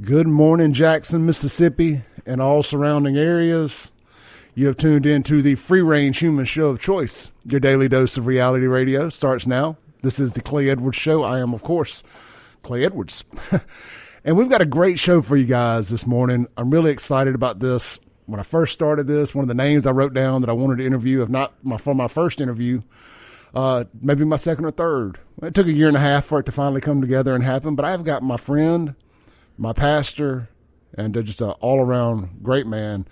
Good morning, Jackson, Mississippi, and all surrounding areas. You have tuned in to the free-range human show of choice. Your daily dose of reality radio starts now. This is the Clay Edwards Show. I am, of course, Clay Edwards. And we've got a great show for you guys this morning. I'm really excited about this. When I first started this, one of the names I wrote down that I wanted to interview, if not for my first interview, maybe my second or third. It took a year and a half for it to finally come together and happen, but I've got my friend, my pastor, and just an all-around great man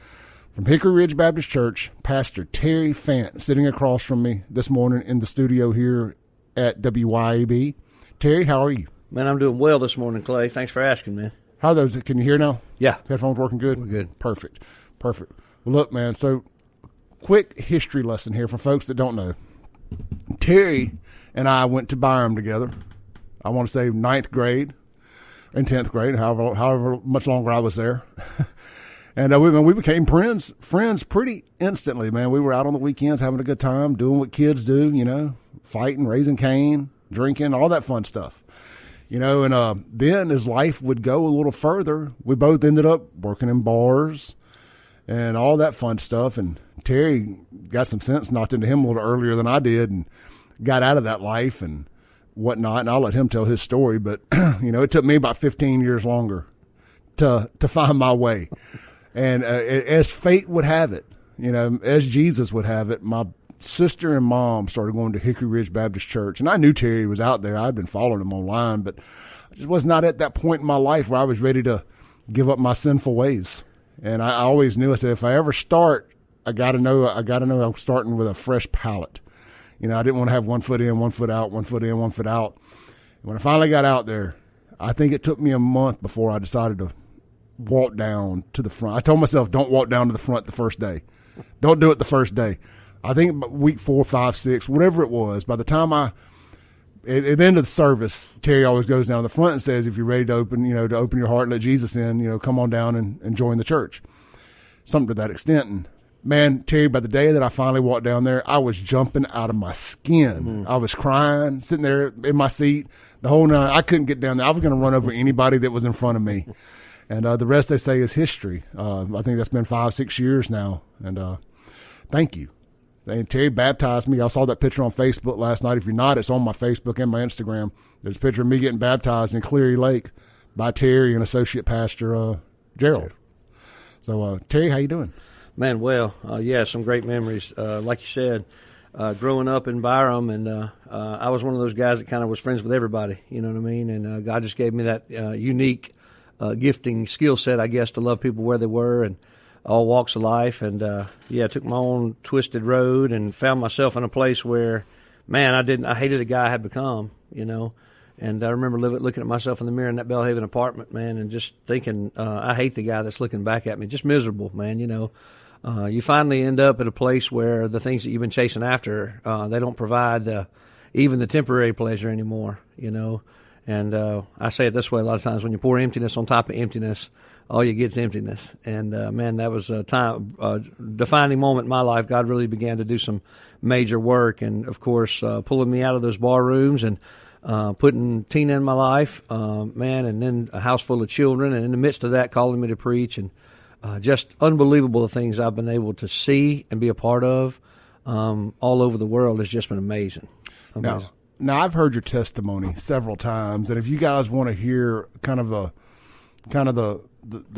from Hickory Ridge Baptist Church, Pastor Terry Fant, sitting across from me this morning in the studio here at WYAB. Terry, how are you? Man, I'm doing well this morning, Clay. Thanks for asking, man. How are those? Can you hear now? Yeah. Headphones working good? We're good. Perfect. Well, look, man, so quick history lesson here for folks that don't know. Terry and I went to Byram together. I want to say 9th grade. In 10th grade, however much longer I was there. And we became friends pretty instantly, man. We were out on the weekends having a good time, doing what kids do, fighting, raising Cain, drinking, all that fun stuff. And then as life would go a little further, we both ended up working in bars and all that fun stuff. And Terry got some sense knocked into him a little earlier than I did and got out of that life and whatnot, and I'll let him tell his story, but it took me about 15 years longer to find my way. And as fate would have it, as Jesus would have it, my sister and mom started going to Hickory Ridge Baptist Church, and I knew Terry was out there. I'd been following him online, but I just was not at that point in my life where I was ready to give up my sinful ways. And I always knew, I said, if I ever start, I got to know I'm starting with a fresh palate. I didn't want to have 1 foot in, 1 foot out, 1 foot in, 1 foot out. And when I finally got out there, I think it took me a month before I decided to walk down to the front. I told myself, don't walk down to the front the first day. Don't do it the first day. I think week 4, 5, 6, whatever it was, by the time at the end of the service, Terry always goes down to the front and says, if you're ready to open your heart and let Jesus in, come on down and join the church. Something to that extent. And man, Terry, by the day that I finally walked down there, I was jumping out of my skin. Mm-hmm. I was crying, sitting there in my seat the whole night. I couldn't get down there. I was going to run over anybody that was in front of me. And the rest, they say, is history. I think that's been 5, 6 years now. And thank you. And Terry baptized me. I saw that picture on Facebook last night. If you're not, it's on my Facebook and my Instagram. There's a picture of me getting baptized in Cleary Lake by Terry and Associate Pastor Gerald. So, Terry, how you doing? Man, well, some great memories. Like you said, growing up in Byram, and I was one of those guys that kind of was friends with everybody, you know what I mean? And God just gave me that unique gifting skill set, I guess, to love people where they were and all walks of life. And, took my own twisted road and found myself in a place where, man, I hated the guy I had become, And I remember looking at myself in the mirror in that Belhaven apartment, man, and just thinking, I hate the guy that's looking back at me. Just miserable, man, You finally end up at a place where the things that you've been chasing after, they don't provide even the temporary pleasure anymore, And I say it this way a lot of times: when you pour emptiness on top of emptiness, all you get is emptiness. And man, that was a defining moment in my life. God really began to do some major work, and of course, pulling me out of those bar rooms and putting Tina in my life, man, and then a house full of children, and in the midst of that, calling me to preach, and just unbelievable the things I've been able to see and be a part of all over the world has just been amazing. Now I've heard your testimony several times, and if you guys want to hear kind of the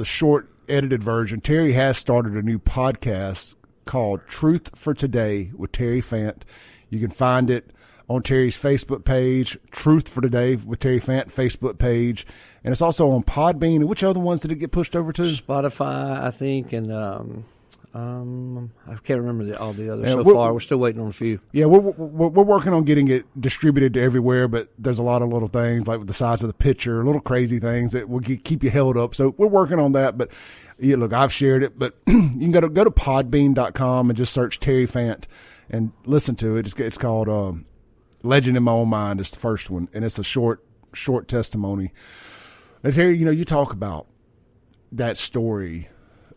short edited version, Terry has started a new podcast called Truth for Today with Terry Fant. You can find it on Terry's Facebook page, Truth for Today with Terry Fant Facebook page, and it's also on Podbean. And which other ones did it get pushed over to? Spotify, I think, and I can't remember all the others far. We're still waiting on a few. Yeah, we're working on getting it distributed to everywhere, but there's a lot of little things like with the size of the picture, little crazy things that will keep you held up. So we're working on that. But yeah, look, I've shared it, but you can go to podbean.com and just search Terry Fant and listen to it. It's called Legend in My Own Mind. It's the first one, and it's a short testimony. And Terry, you talk about that story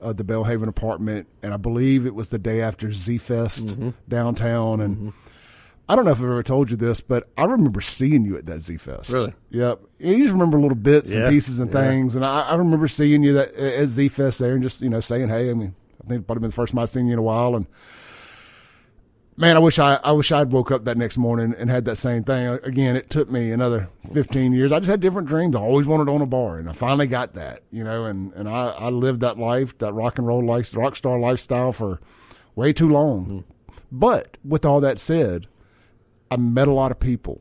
of the Belhaven apartment, and I believe it was the day after Z-Fest downtown, and I don't know if I've ever told you this, but I remember seeing you at that Z-Fest. Really? Yep. You just remember little bits and pieces and things. And I remember seeing you at Z-Fest there and just, saying, hey, I mean, I think it's probably been the first time I've seen you in a while. And man, I wish I'd woke up that next morning and had that same thing. Again, it took me another 15 years. I just had different dreams. I always wanted to own a bar, and I finally got that, and I lived that life, that rock and roll life, rock star lifestyle for way too long. Mm-hmm. But with all that said, I met a lot of people,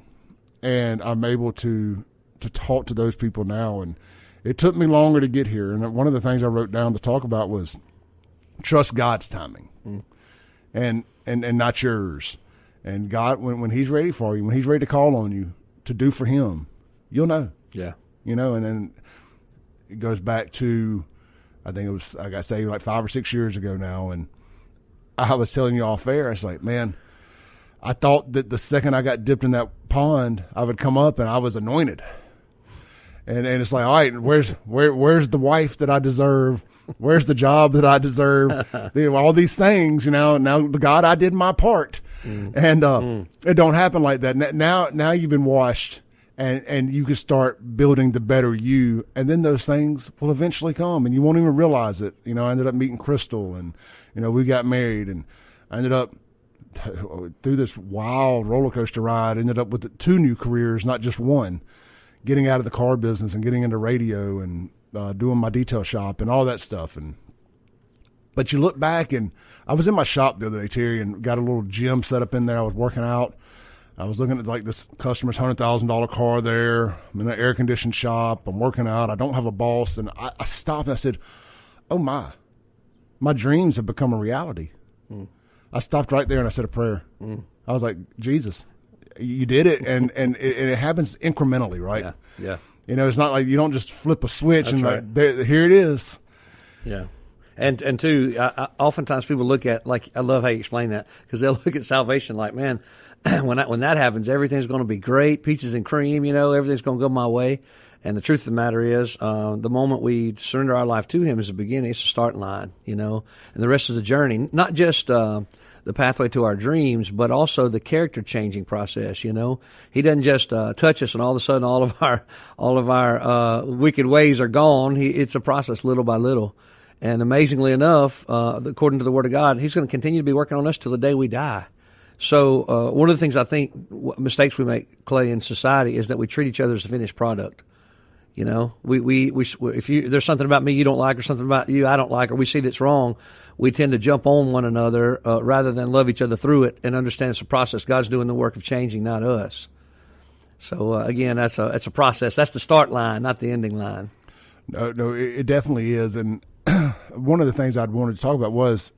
and I'm able to talk to those people now. And it took me longer to get here. And one of the things I wrote down to talk about was trust God's timing, and not yours. And God, when He's ready for you, when He's ready to call on you to do for Him, you'll know. Yeah. And then it goes back to, I think it was, I got saved like 5 or 6 years ago now, and I was telling you off air, I was like, man, I thought that the second I got dipped in that pond, I would come up and I was anointed. And it's like, all right, where's the wife that I deserve? Where's the job that I deserve? All these things, now God, I did my part. And it don't happen like that. Now you've been washed, and you can start building the better you, and then those things will eventually come, and you won't even realize it. I ended up meeting Crystal, and we got married, and I ended up through this wild roller coaster ride, ended up with 2 new careers, not just one, getting out of the car business and getting into radio and doing my detail shop and all that stuff. But you look back, and I was in my shop the other day, Terry, and got a little gym set up in there. I was working out. I was looking at like this customer's $100,000 car there. I'm in an air conditioned shop. I'm working out. I don't have a boss. And I stopped and I said, oh my dreams have become a reality. I stopped right there and I said a prayer. I was like, Jesus, you did it. And it happens incrementally, right? Yeah. It's not like you don't just flip a switch. That's and right. Like, there, here it is. Yeah. And too, oftentimes people look at, like, I love how you explain that, because they'll look at salvation like, man, when that happens, everything's going to be great, peaches and cream, everything's going to go my way. And the truth of the matter is, the moment we surrender our life to Him is the beginning, it's the start line, and the rest is the journey. Not just the pathway to our dreams, but also the character changing process. He doesn't just touch us and all of a sudden all of our wicked ways are gone. It's a process, little by little. And amazingly enough, according to the Word of God, He's going to continue to be working on us till the day we die. So one of the things I think mistakes we make, Clay, in society is that we treat each other as a finished product. We if there's something about me you don't like, or something about you I don't like, or we see that's wrong, we tend to jump on one another rather than love each other through it and understand it's a process. God's doing the work of changing, not us. So again, that's a process. That's the start line, not the ending line. No, it definitely is. And one of the things I'd wanted to talk about was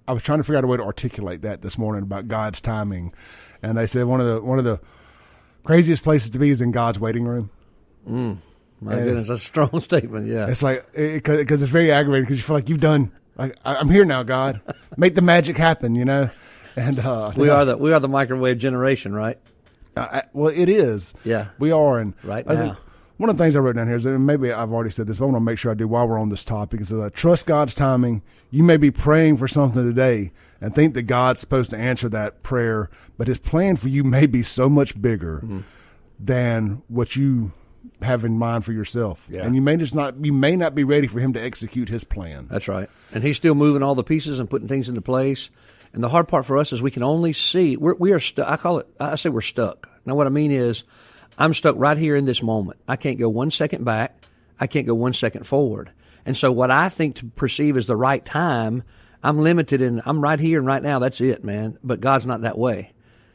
I was trying to figure out a way to articulate that this morning about God's timing. And they said one of the craziest places to be is in God's waiting room. My goodness, that's a strong statement. Yeah, it's like because it's very aggravating because you feel like you've done. Like, I'm here now, God. Make the magic happen, And we are the microwave generation, right? Well, it is. Yeah, we are. And right I now, think one of the things I wrote down here is, and maybe I've already said this, but I want to make sure I do while we're on this topic, is trust God's timing. You may be praying for something today and think that God's supposed to answer that prayer, but His plan for you may be so much bigger than what you have in mind for yourself. Yeah. And you may not be ready for Him to execute His plan. That's right. And He's still moving all the pieces and putting things into place. And the hard part for us is we can only see, we are stuck. I say we're stuck. Now what I mean is, I'm stuck right here in this moment. I can't go 1 second back. I can't go 1 second forward. And so what I think to perceive as the right time, I'm limited in, I'm right here and right now. That's it, man. But God's not that way.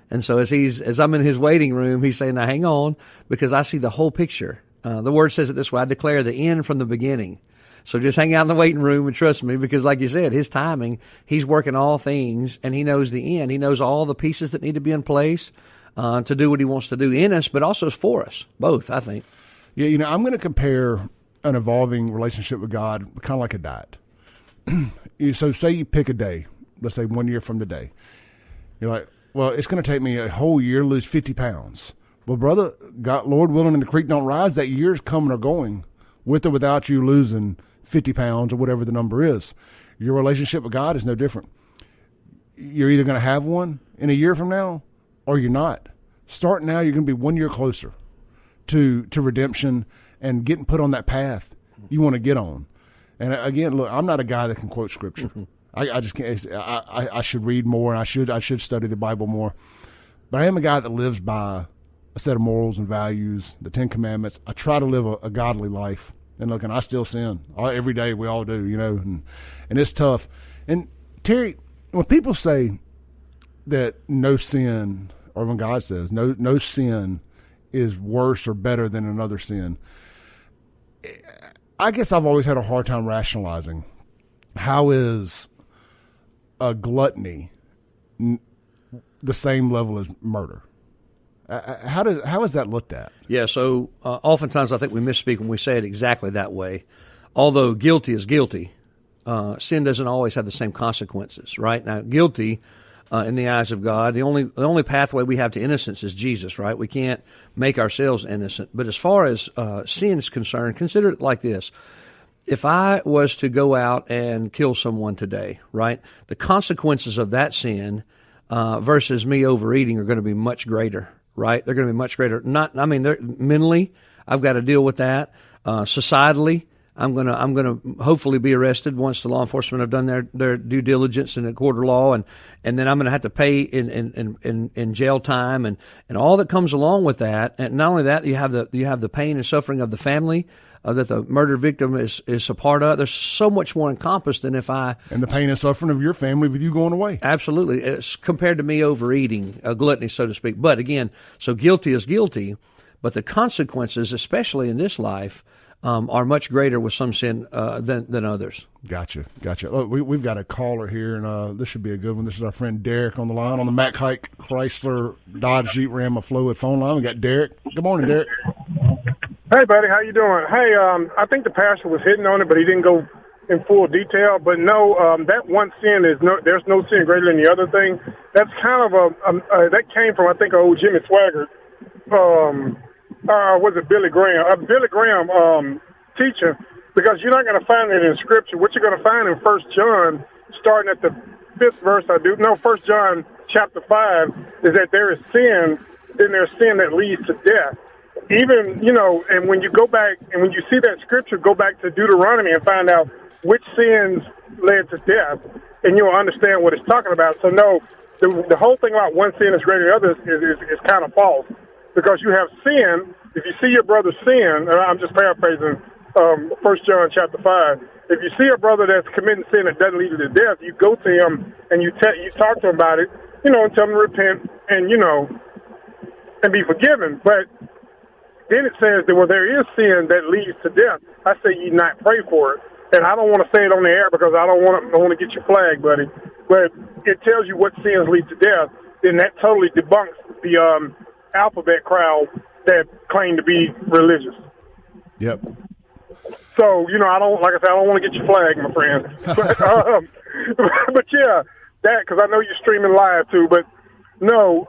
And so as I'm in His waiting room, He's saying, now hang on, because I see the whole picture. The Word says it this way: I declare the end from the beginning. So just hang out in the waiting room and trust me, because like you said, His timing, He's working all things, and He knows the end. He knows all the pieces that need to be in place to do what He wants to do in us, but also for us, both, I think. Yeah, I'm going to compare an evolving relationship with God kind of like a diet. So say you pick a day, let's say 1 year from today. You're like, well, it's going to take me a whole year to lose 50 pounds. Well, brother, God, Lord willing, and the creek don't rise, that year's coming or going, with or without you losing 50 pounds or whatever the number is. Your relationship with God is no different. You're either going to have one in a year from now, or you're not. Start now. You're going to be 1 year closer to redemption and getting put on that path you want to get on. And again, look, I'm not a guy that can quote scripture. I just can't. I should read more, and I should study the Bible more. But I am a guy that lives by a set of morals and values, the 10 Commandments. I try to live a godly life. And look, and I still sin every day. We all do, and it's tough. And Terry, when people say that no sin, or when God says no sin is worse or better than another sin, I guess I've always had a hard time rationalizing how is a gluttony the same level as murder. How is that looked at? Yeah, so oftentimes I think we misspeak when we say it exactly that way. Although guilty is guilty, sin doesn't always have the same consequences, right? Now, guilty in the eyes of God, the only pathway we have to innocence is Jesus, right? We can't make ourselves innocent. But as far as sin is concerned, consider it like this. If I was to go out and kill someone today, right, the consequences of that sin versus me overeating are going to be much greater. Right, they're going to be much greater. They're mentally, I've got to deal with that. Societally, I'm going to hopefully be arrested once the law enforcement have done their due diligence in a court of law, and then I'm going to have to pay in jail time and all that comes along with that. And not only that, you have the pain and suffering of the family that the murder victim is a part of. There's so much more encompassed than if I... And the pain and suffering of your family with you going away. Absolutely. It's compared to me overeating, gluttony, so to speak. But again, so guilty is guilty, but the consequences, especially in this life, are much greater with some sin than others. Gotcha. Look, we've got a caller here, and this should be a good one. This is our friend Derek on the line on the Mack Hike Chrysler Dodge Jeep Ram Afloat phone line. We got Derek. Good morning, Derek. Hey, buddy, how you doing? Hey, I think the pastor was hitting on it, but he didn't go in full detail. But no, that one sin there's no sin greater than the other thing. That's kind of that came from, I think, old Jimmy Swaggart. Was it Billy Graham? Billy Graham teaching, because you're not going to find it in Scripture. What you're going to find in 1 John, starting at the 5th verse, 1 John chapter 5, is that there is sin, then there's sin that leads to death. Even, and when you go back, and when you see that Scripture, go back to Deuteronomy and find out which sins led to death, and you'll understand what it's talking about. So, no, the whole thing about one sin is greater than others is kind of false, because you have sin. If you see your brother sin, and I'm just paraphrasing 1 John chapter 5, if you see a brother that's committing sin that doesn't lead to death, you go to him and you talk to him about it, and tell him to repent and, and be forgiven. But then it says that there is sin that leads to death. I say you not pray for it. And I don't want to say it on the air because I don't want to get you flagged, buddy. But it tells you what sins lead to death. Then that totally debunks the alphabet crowd that claim to be religious. Yep. So, I don't want to get you flagged, my friend. But yeah, that, because I know you're streaming live too, but no.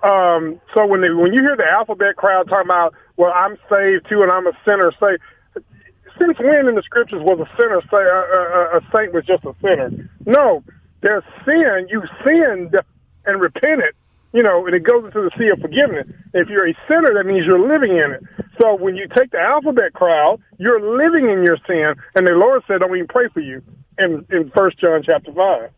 So when you hear the alphabet crowd talking about, well, I'm saved too, and I'm a sinner, since when in the Scriptures was a sinner a saint was just a sinner? No, there's sin. You sinned and repented, and it goes into the sea of forgiveness. If you're a sinner, that means you're living in it. So when you take the alphabet crowd, you're living in your sin, and the Lord said, "Don't even pray for you." In 1 John chapter 5.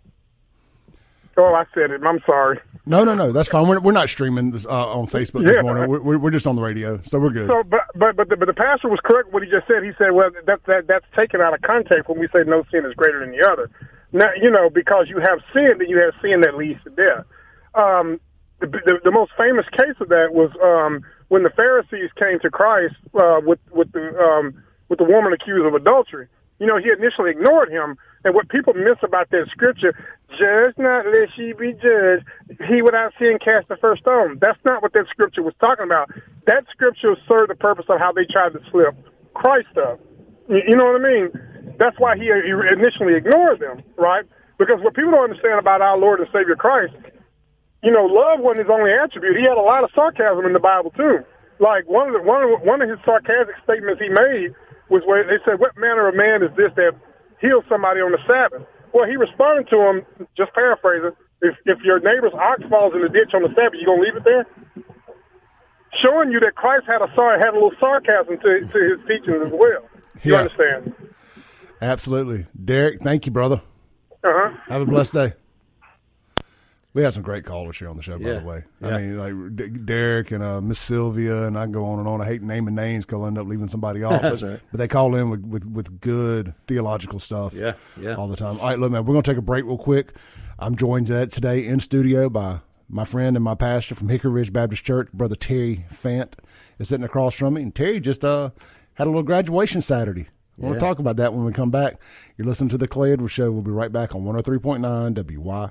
Oh, I said it. I'm sorry. No, that's fine. We're not streaming this on Facebook this morning. We're just on the radio, so we're good. So, but the pastor was correct what he just said. He said, well, that's taken out of context when we say no sin is greater than the other. Now, because you have sin, then you have sin that leads to death. The most famous case of that was when the Pharisees came to Christ with the woman accused of adultery. He initially ignored him. And what people miss about that scripture, judge not lest ye be judged, he without sin cast the first stone. That's not what that scripture was talking about. That scripture served the purpose of how they tried to slip Christ up. You know what I mean? That's why he initially ignored them, right? Because what people don't understand about our Lord and Savior Christ, love wasn't his only attribute. He had a lot of sarcasm in the Bible too. Like one of his sarcastic statements he made was where they said, "What manner of man is this that heals somebody on the Sabbath?" Well, he responded to him, just paraphrasing, If your neighbor's ox falls in the ditch on the Sabbath, you gonna leave it there? Showing you that Christ had a little sarcasm to his teachings as well. You understand? Absolutely. Derek, thank you, brother. Have a blessed day. We had some great callers here on the show, by the way. Yeah. I mean, like Derek and Miss Sylvia, and I can go on and on. I hate naming names because I'll end up leaving somebody off. That's right. But they call in with good theological stuff all the time. All right, look, man, we're going to take a break real quick. I'm joined today in studio by my friend and my pastor from Hickory Ridge Baptist Church, Brother Terry Fant, is sitting across from me. And Terry just had a little graduation Saturday. We'll talk about that when we come back. You're listening to The Clay Edwards Show. We'll be right back on 103.9 WYAB.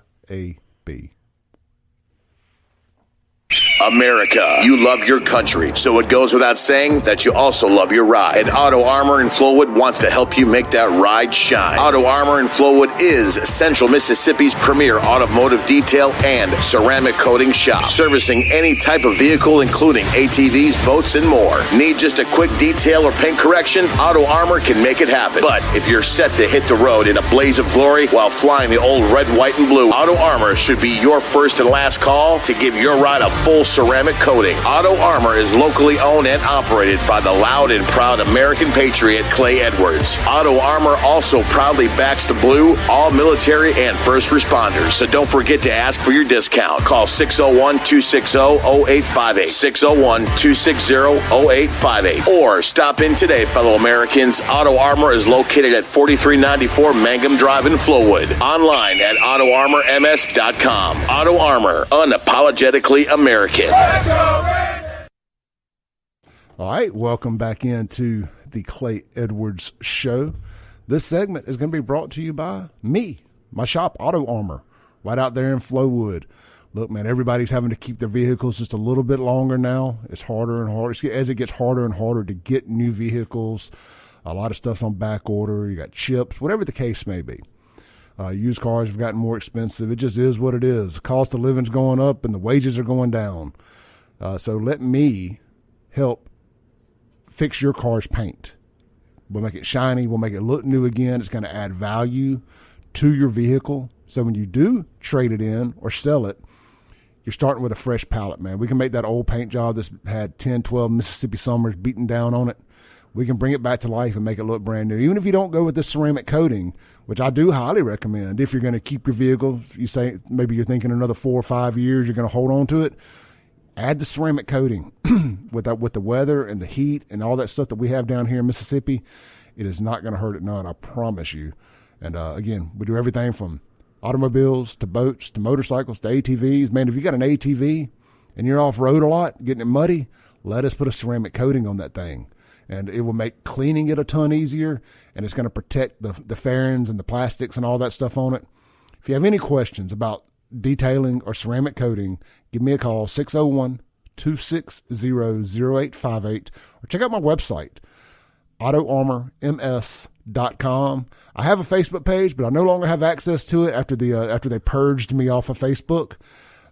America, you love your country, so it goes without saying that you also love your ride. And Auto Armor in Flowood wants to help you make that ride shine. Auto Armor in Flowood is Central Mississippi's premier automotive detail and ceramic coating shop, servicing any type of vehicle, including ATVs, boats, and more. Need just a quick detail or paint correction? Auto Armor can make it happen. But if you're set to hit the road in a blaze of glory while flying the old red, white, and blue, Auto Armor should be your first and last call to give your ride a full ceramic coating. Auto Armor is locally owned and operated by the loud and proud American patriot Clay Edwards. Auto Armor also proudly backs the blue, all military and first responders. So don't forget to ask for your discount. Call 601-260-0858, 601-260-0858, or stop in today, fellow Americans. Auto Armor is located at 4394 Mangum Drive in Flowood. Online at AutoArmorMS.com. Auto Armor, unapologetically American. All right, welcome back into the Clay Edwards Show. This segment is going to be brought to you by me, my shop, Auto Armor, right out there in Flowood. Look, man, everybody's having to keep their vehicles just a little bit longer now. It's harder and harder. As it gets harder and harder to get new vehicles, a lot of stuff's on back order. You got chips, whatever the case may be. Used cars have gotten more expensive. It just is what it is. The cost of living's going up and the wages are going down. So let me help fix your car's paint. We'll make it shiny. We'll make it look new again. It's going to add value to your vehicle. So when you do trade it in or sell it, you're starting with a fresh palette, man. We can make that old paint job that's had 10, 12 Mississippi summers beaten down on it. We can bring it back to life and make it look brand new. Even if you don't go with this ceramic coating, which I do highly recommend, if you're going to keep your vehicle, you say maybe you're thinking another 4 or 5 years, you're going to hold on to it, add the ceramic coating with the weather and the heat and all that stuff that we have down here in Mississippi. It is not going to hurt it none, I promise you. And again, we do everything from automobiles to boats to motorcycles to ATVs. Man, if you got an ATV and you're off-road a lot, getting it muddy, let us put a ceramic coating on that thing. And it will make cleaning it a ton easier, and it's going to protect the fairings and the plastics and all that stuff on it. If you have any questions about detailing or ceramic coating, give me a call, 601-260-0858, or check out my website, AutoArmorMS.com. I have a Facebook page, but I no longer have access to it after they purged me off of Facebook.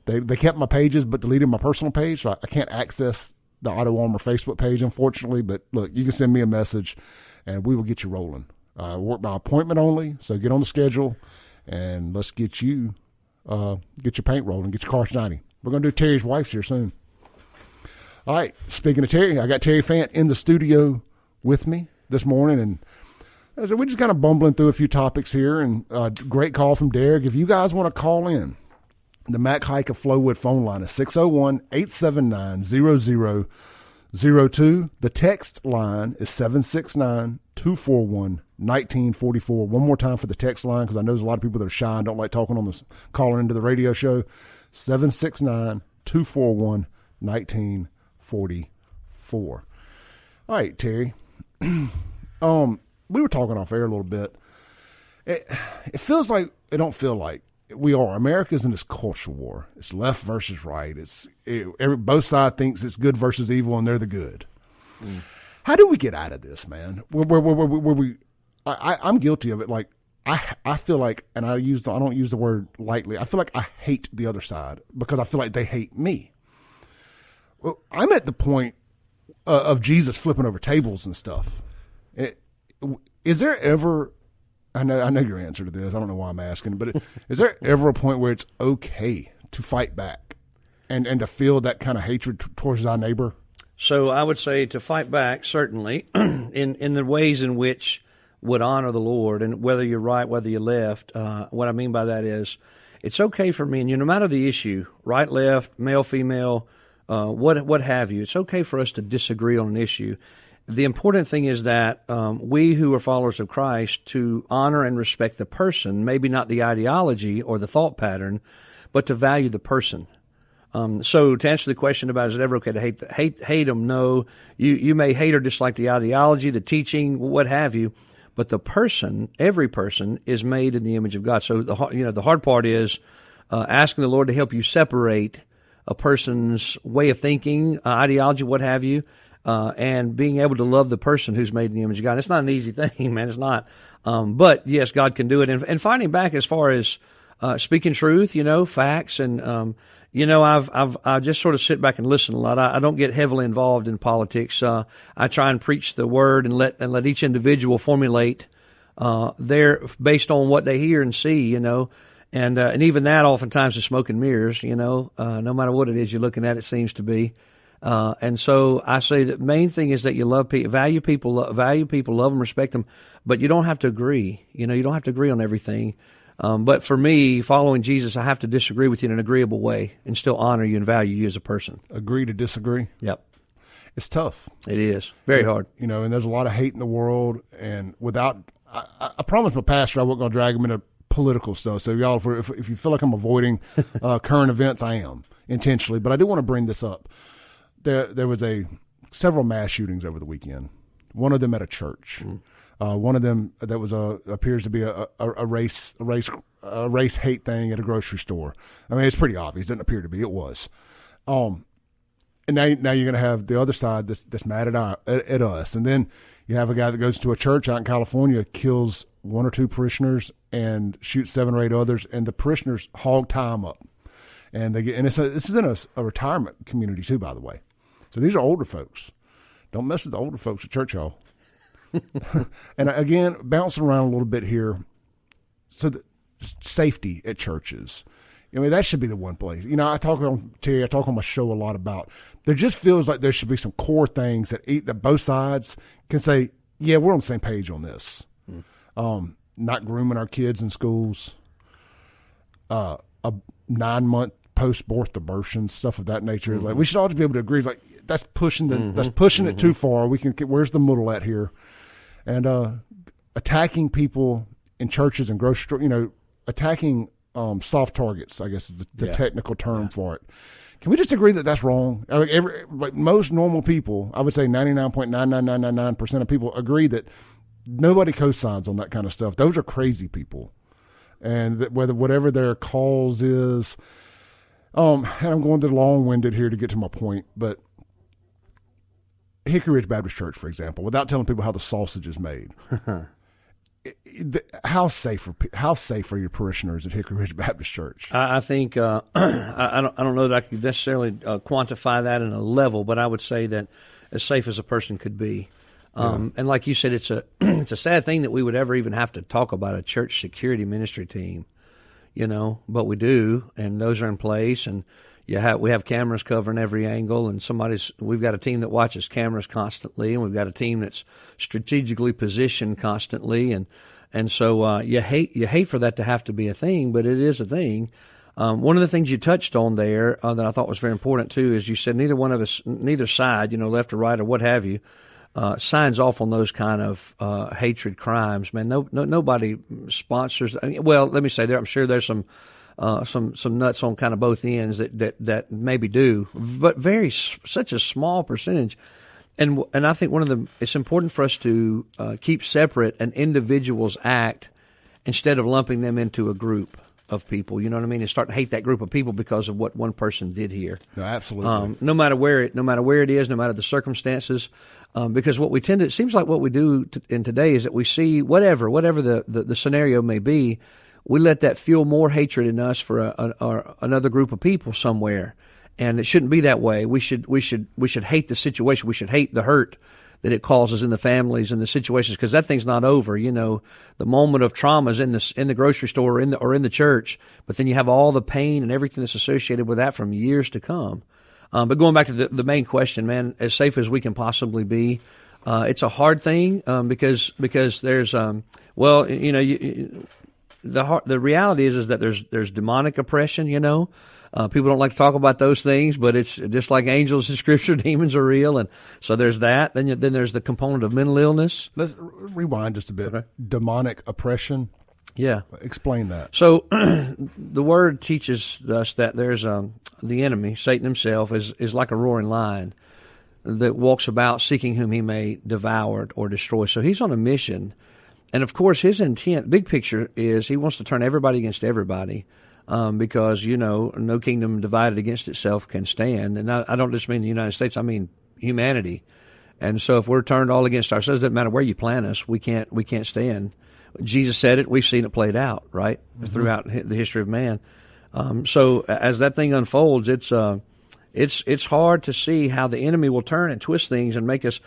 They kept my pages but deleted my personal page, so I can't access the Auto Armor Facebook page, unfortunately. But look, you can send me a message and we will get you rolling. Work by appointment only, so get on the schedule and let's get your paint rolling, get your car shiny. We're going to do Terry's wife's here soon. All right, speaking of Terry, I got Terry Fant in the studio with me this morning, and so we're just kind of bumbling through a few topics here, and great call from Derek. If you guys want to call in, the Mac Hike of Flowood phone line is 601-879-0002. The text line is 769-241-1944. One more time for the text line, because I know there's a lot of people that are shy and don't like talking on this, calling into the radio show. 769-241-1944. All right, Terry. We were talking off air a little bit. It feels like, it don't feel like, America's in this culture war. It's left versus right. Both sides thinks it's good versus evil, and they're the good. How do we get out of this, man? I'm guilty of it. Like I feel like, and I don't use the word lightly. I feel like I hate the other side because I feel like they hate me. Well, I'm at the point of Jesus flipping over tables and stuff. Is there ever I know your answer to this. I don't know why I'm asking, but is there ever a point where it's okay to fight back and to feel that kind of hatred towards thy neighbor? So I would say to fight back, certainly, in the ways in which would honor the Lord, and whether you're right, whether you're left. What I mean by that is, it's okay for me, and no matter the issue, right, left, male, female, what have you, it's okay for us to disagree on an issue. The important thing is that we who are followers of Christ to honor and respect the person, maybe not the ideology or the thought pattern, but to value the person. So to answer the question about is it ever okay to hate them, no. You may hate or dislike the ideology, the teaching, what have you, but the person, every person, is made in the image of God. So the hard part is asking the Lord to help you separate a person's way of thinking, ideology, what have you, and being able to love the person who's made in the image of God. It's not an easy thing, man. It's not. But yes, God can do it. And fighting back as far as speaking truth, facts, and I just sort of sit back and listen a lot. I don't get heavily involved in politics. I try and preach the word and let each individual formulate based on what they hear and see, and even that oftentimes is smoke and mirrors, no matter what it is you're looking at, it seems to be. And so I say the main thing is that you love people, value people, love them, respect them, but you don't have to agree. You don't have to agree on everything. But for me, following Jesus, I have to disagree with you in an agreeable way and still honor you and value you as a person. Agree to disagree? Yep. It's tough. It is. Very hard. And there's a lot of hate in the world, and I promised my pastor I wasn't going to drag him into political stuff. So y'all, if you feel like I'm avoiding current events, I am intentionally. But I do want to bring this up. There was several mass shootings over the weekend. One of them at a church. One of them that was appears to be a race hate thing at a grocery store. I mean, it's pretty obvious. It doesn't appear to be. It was. And now you're going to have the other side that's mad at us, and then you have a guy that goes to a church out in California, kills one or two parishioners, and shoots 7 or 8 others, and the parishioners hog tie him up, and this is in a retirement community too, by the way. So these are older folks. Don't mess with the older folks at church, y'all. And again, bouncing around a little bit here. So safety at churches. I mean, that should be the one place. I talk on my show a lot about, there just feels like there should be some core things that both sides can say, yeah, we're on the same page on this. Not grooming our kids in schools, a 9-month post-birth abortion, stuff of that nature. Mm-hmm. Like, we should all be able to agree, like, that's pushing it too far. Where's the middle at here? And attacking people in churches and grocery stores, attacking soft targets, I guess is the technical term for it. Can we just agree that that's wrong? I mean, most normal people, I would say 99.99999% of people agree that nobody co-signs on that kind of stuff. Those are crazy people. And that whatever their cause is, and I'm going to long-winded here to get to my point, but Hickory Ridge Baptist Church, for example, without telling people how the sausage is made, how safe are your parishioners at Hickory Ridge Baptist Church? I think I don't know that I could necessarily quantify that in a level, but I would say that as safe as a person could be. And like you said, it's a sad thing that we would ever even have to talk about a church security ministry team, but we do, and those are in place, and we have cameras covering every angle, and we've got a team that watches cameras constantly, and we've got a team that's strategically positioned constantly, and so you hate for that to have to be a thing, but it is a thing. One of the things you touched on there that I thought was very important too is you said neither side, left or right or what have you, signs off on those kind of hatred crimes. Man, nobody sponsors. Well, let me say I'm sure there's some nuts on kind of both ends that maybe do, but such a small percentage. And I think it's important for us to keep separate an individual's act instead of lumping them into a group of people. You know what I mean? And start to hate that group of people because of what one person did here. No, absolutely. No matter where it is, no matter the circumstances, because it seems like what we do in today is that we see whatever the scenario may be, we let that fuel more hatred in us for another group of people somewhere, and it shouldn't be that way. We should hate the situation. We should hate the hurt that it causes in the families and the situations, because that thing's not over. You know, the moment of trauma is in the grocery store or in the church, but then you have all the pain and everything that's associated with that from years to come. But going back to the main question, man, as safe as we can possibly be, it's a hard thing because there's the reality is that there's demonic oppression. You know, people don't like to talk about those things, but it's just like angels in Scripture, demons are real, and so there's that. Then there's the component of mental illness. Let's rewind just a bit. Okay. Demonic oppression. Yeah, explain that. So the Word teaches us that there's the enemy, Satan himself, is like a roaring lion that walks about seeking whom he may devour or destroy. So he's on a mission. And, of course, his intent, big picture, is he wants to turn everybody against everybody because, you know, no kingdom divided against itself can stand. And I don't just mean the United States. I mean humanity. And so if we're turned all against ourselves, it doesn't matter where you plant us, we can't stand. Jesus said it. We've seen it played out, right, throughout the history of man. So as that thing unfolds, it's hard to see how the enemy will turn and twist things and make us.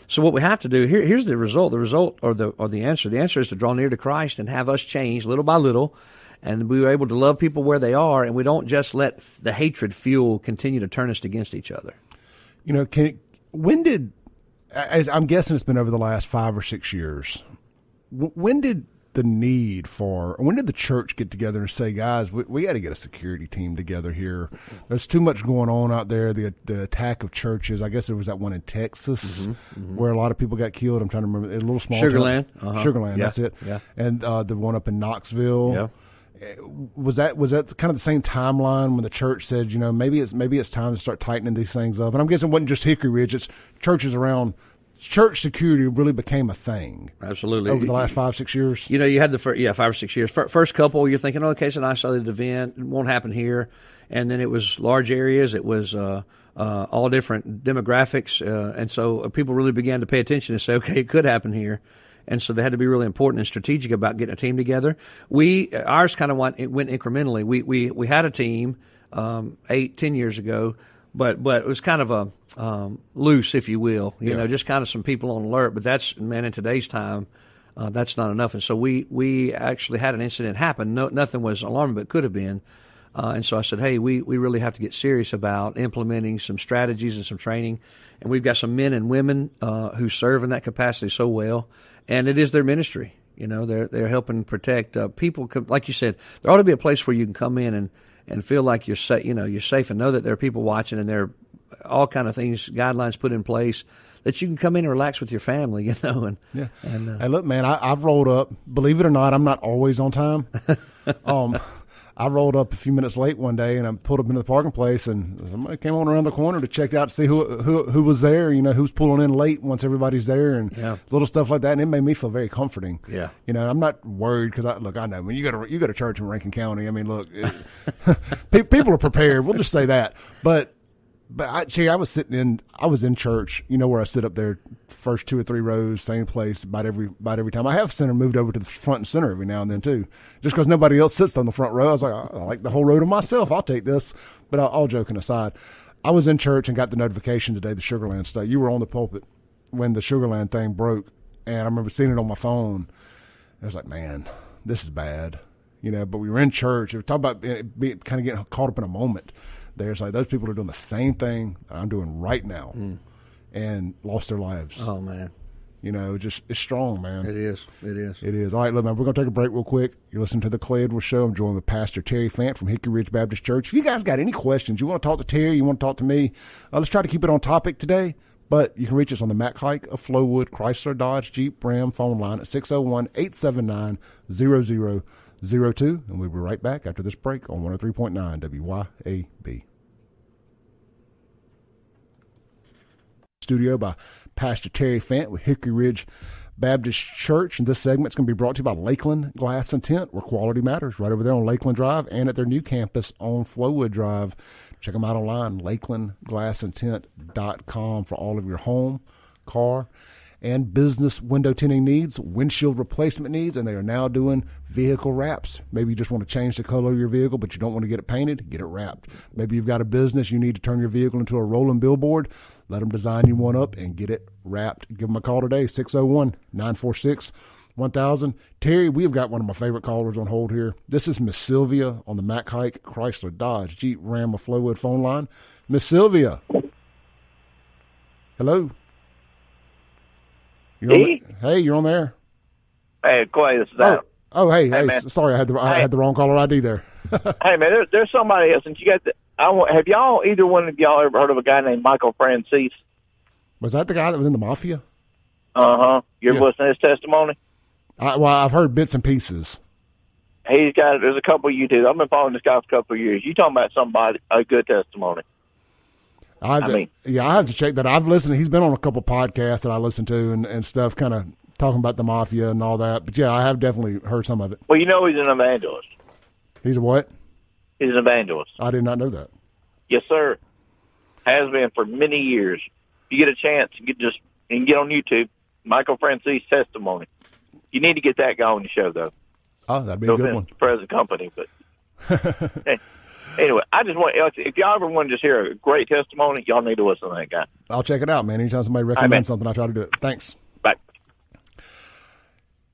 So what we have to do here's the result. The result or the answer. The answer is to draw near to Christ and have us change little by little, and we are able to love people where they are, and we don't just let the hatred fuel continue to turn us against each other. You know, I'm guessing it's been over the last 5 or 6 years. When did the church get together and say, guys, we got to get a security team together here? There's too much going on out there. The attack of churches. I guess there was that one in Texas where a lot of people got killed. I'm trying to remember. A little small Sugarland. Sugarland, that's it. Yeah. And the one up in Knoxville. Yeah. Was that kind of the same timeline when the church said, you know, maybe it's time to start tightening these things up? And I'm guessing it wasn't just Hickory Ridge. It's churches around. Church security really became a thing. Absolutely. Over the last 5-6 years. You know, you had the 5 or 6 years. First couple, you're thinking, okay, it's an isolated event. It won't happen here. And then it was large areas. It was all different demographics. And so people really began to pay attention and say, okay, it could happen here. And so they had to be really important and strategic about getting a team together. Ours kind of went incrementally. We had a team 8-10 years ago. But it was kind of a loose, if you will, you know, just kind of some people on alert. But in today's time, that's not enough. And so we actually had an incident happen. Nothing was alarming, but could have been. And so I said, hey, we really have to get serious about implementing some strategies and some training. And we've got some men and women who serve in that capacity so well. And it is their ministry. You know, they're helping protect people. Like you said, there ought to be a place where you can come in and feel like you're safe, and know that there are people watching, and there are all kind of things, guidelines put in place that you can come in and relax with your family, you know. And hey, look, man, I've rolled up. Believe it or not, I'm not always on time. I rolled up a few minutes late one day, and I pulled up into the parking place, and somebody came on around the corner to check out to see who was there, you know, who's pulling in late once everybody's there, and little stuff like that. And it made me feel very comforting. Yeah, you know, I'm not worried because I know when you go to church in Rankin County. I mean, look, people are prepared. We'll just say that, But I was in church, you know, where I sit up there, first 2 or 3 rows, same place about every time. I have moved over to the front and center every now and then too, just because nobody else sits on the front row. I was like, I like the whole row to myself. I'll take this. But all joking aside, I was in church and got the notification today, the Sugarland stuff. You were on the pulpit when the Sugarland thing broke, and I remember seeing it on my phone. I was like, man, this is bad, you know. But we were in church. We talk about kind of getting caught up in a moment. There's like those people are doing the same thing that I'm doing right now, and lost their lives. Oh man, you know, it's strong, man. It is. All right, look, man, we're gonna take a break real quick. You're listening to the Clay Edwards Show. I'm joined with Pastor Terry Fant from Hickory Ridge Baptist Church. If you guys got any questions, you want to talk to Terry, you want to talk to me, let's try to keep it on topic today. But you can reach us on the Mac Hike of Flowwood, Chrysler, Dodge, Jeep, Ram phone line at 601-879-0002. And we'll be right back after this break on 103.9 WYAB. Studio by Pastor Terry Fant with Hickory Ridge Baptist Church. And this segment is going to be brought to you by Lakeland Glass and Tint, where quality matters, right over there on Lakeland Drive and at their new campus on Flowwood Drive. Check them out online, lakelandglassandtint.com, for all of your home, car, and business window tinting needs, windshield replacement needs, and they are now doing vehicle wraps. Maybe you just want to change the color of your vehicle, but you don't want to get it painted, get it wrapped. Maybe you've got a business, you need to turn your vehicle into a rolling billboard. Let them design you one up and get it wrapped. Give them a call today, 601-946-1000. Terry, we have got one of my favorite callers on hold here. This is Miss Sylvia on the Mack Hike Chrysler Dodge Jeep Ram of Flowwood phone line. Miss Sylvia. Hello. Hey, you're on there. Hey, Clay, this is Adam. Hey, man. Sorry, I had the wrong caller ID there. Hey, man, there's somebody else. Since you got have y'all, either one of y'all, ever heard of a guy named Michael Francis? Was that the guy that was in the Mafia? You ever listen to his testimony? I've heard bits and pieces. There's a couple of YouTubers. I've been following this guy for a couple of years. You talking about a good testimony. I have to check that. I've listened. He's been on a couple podcasts that I listen to and stuff, kind of talking about the Mafia and all that. But yeah, I have definitely heard some of it. Well, he's an evangelist. He's a what? He's an evangelist. I did not know that. Yes, sir. Has been for many years. If you get a chance, you can get on YouTube, Michael Francis testimony. You need to get that guy on your show, though. Oh, that'd be a good one. Present company, but anyway, I just want, if y'all ever want to just hear a great testimony, y'all need to listen to that guy. I'll check it out, man. Anytime somebody recommends something, I try to do it. Thanks. Bye.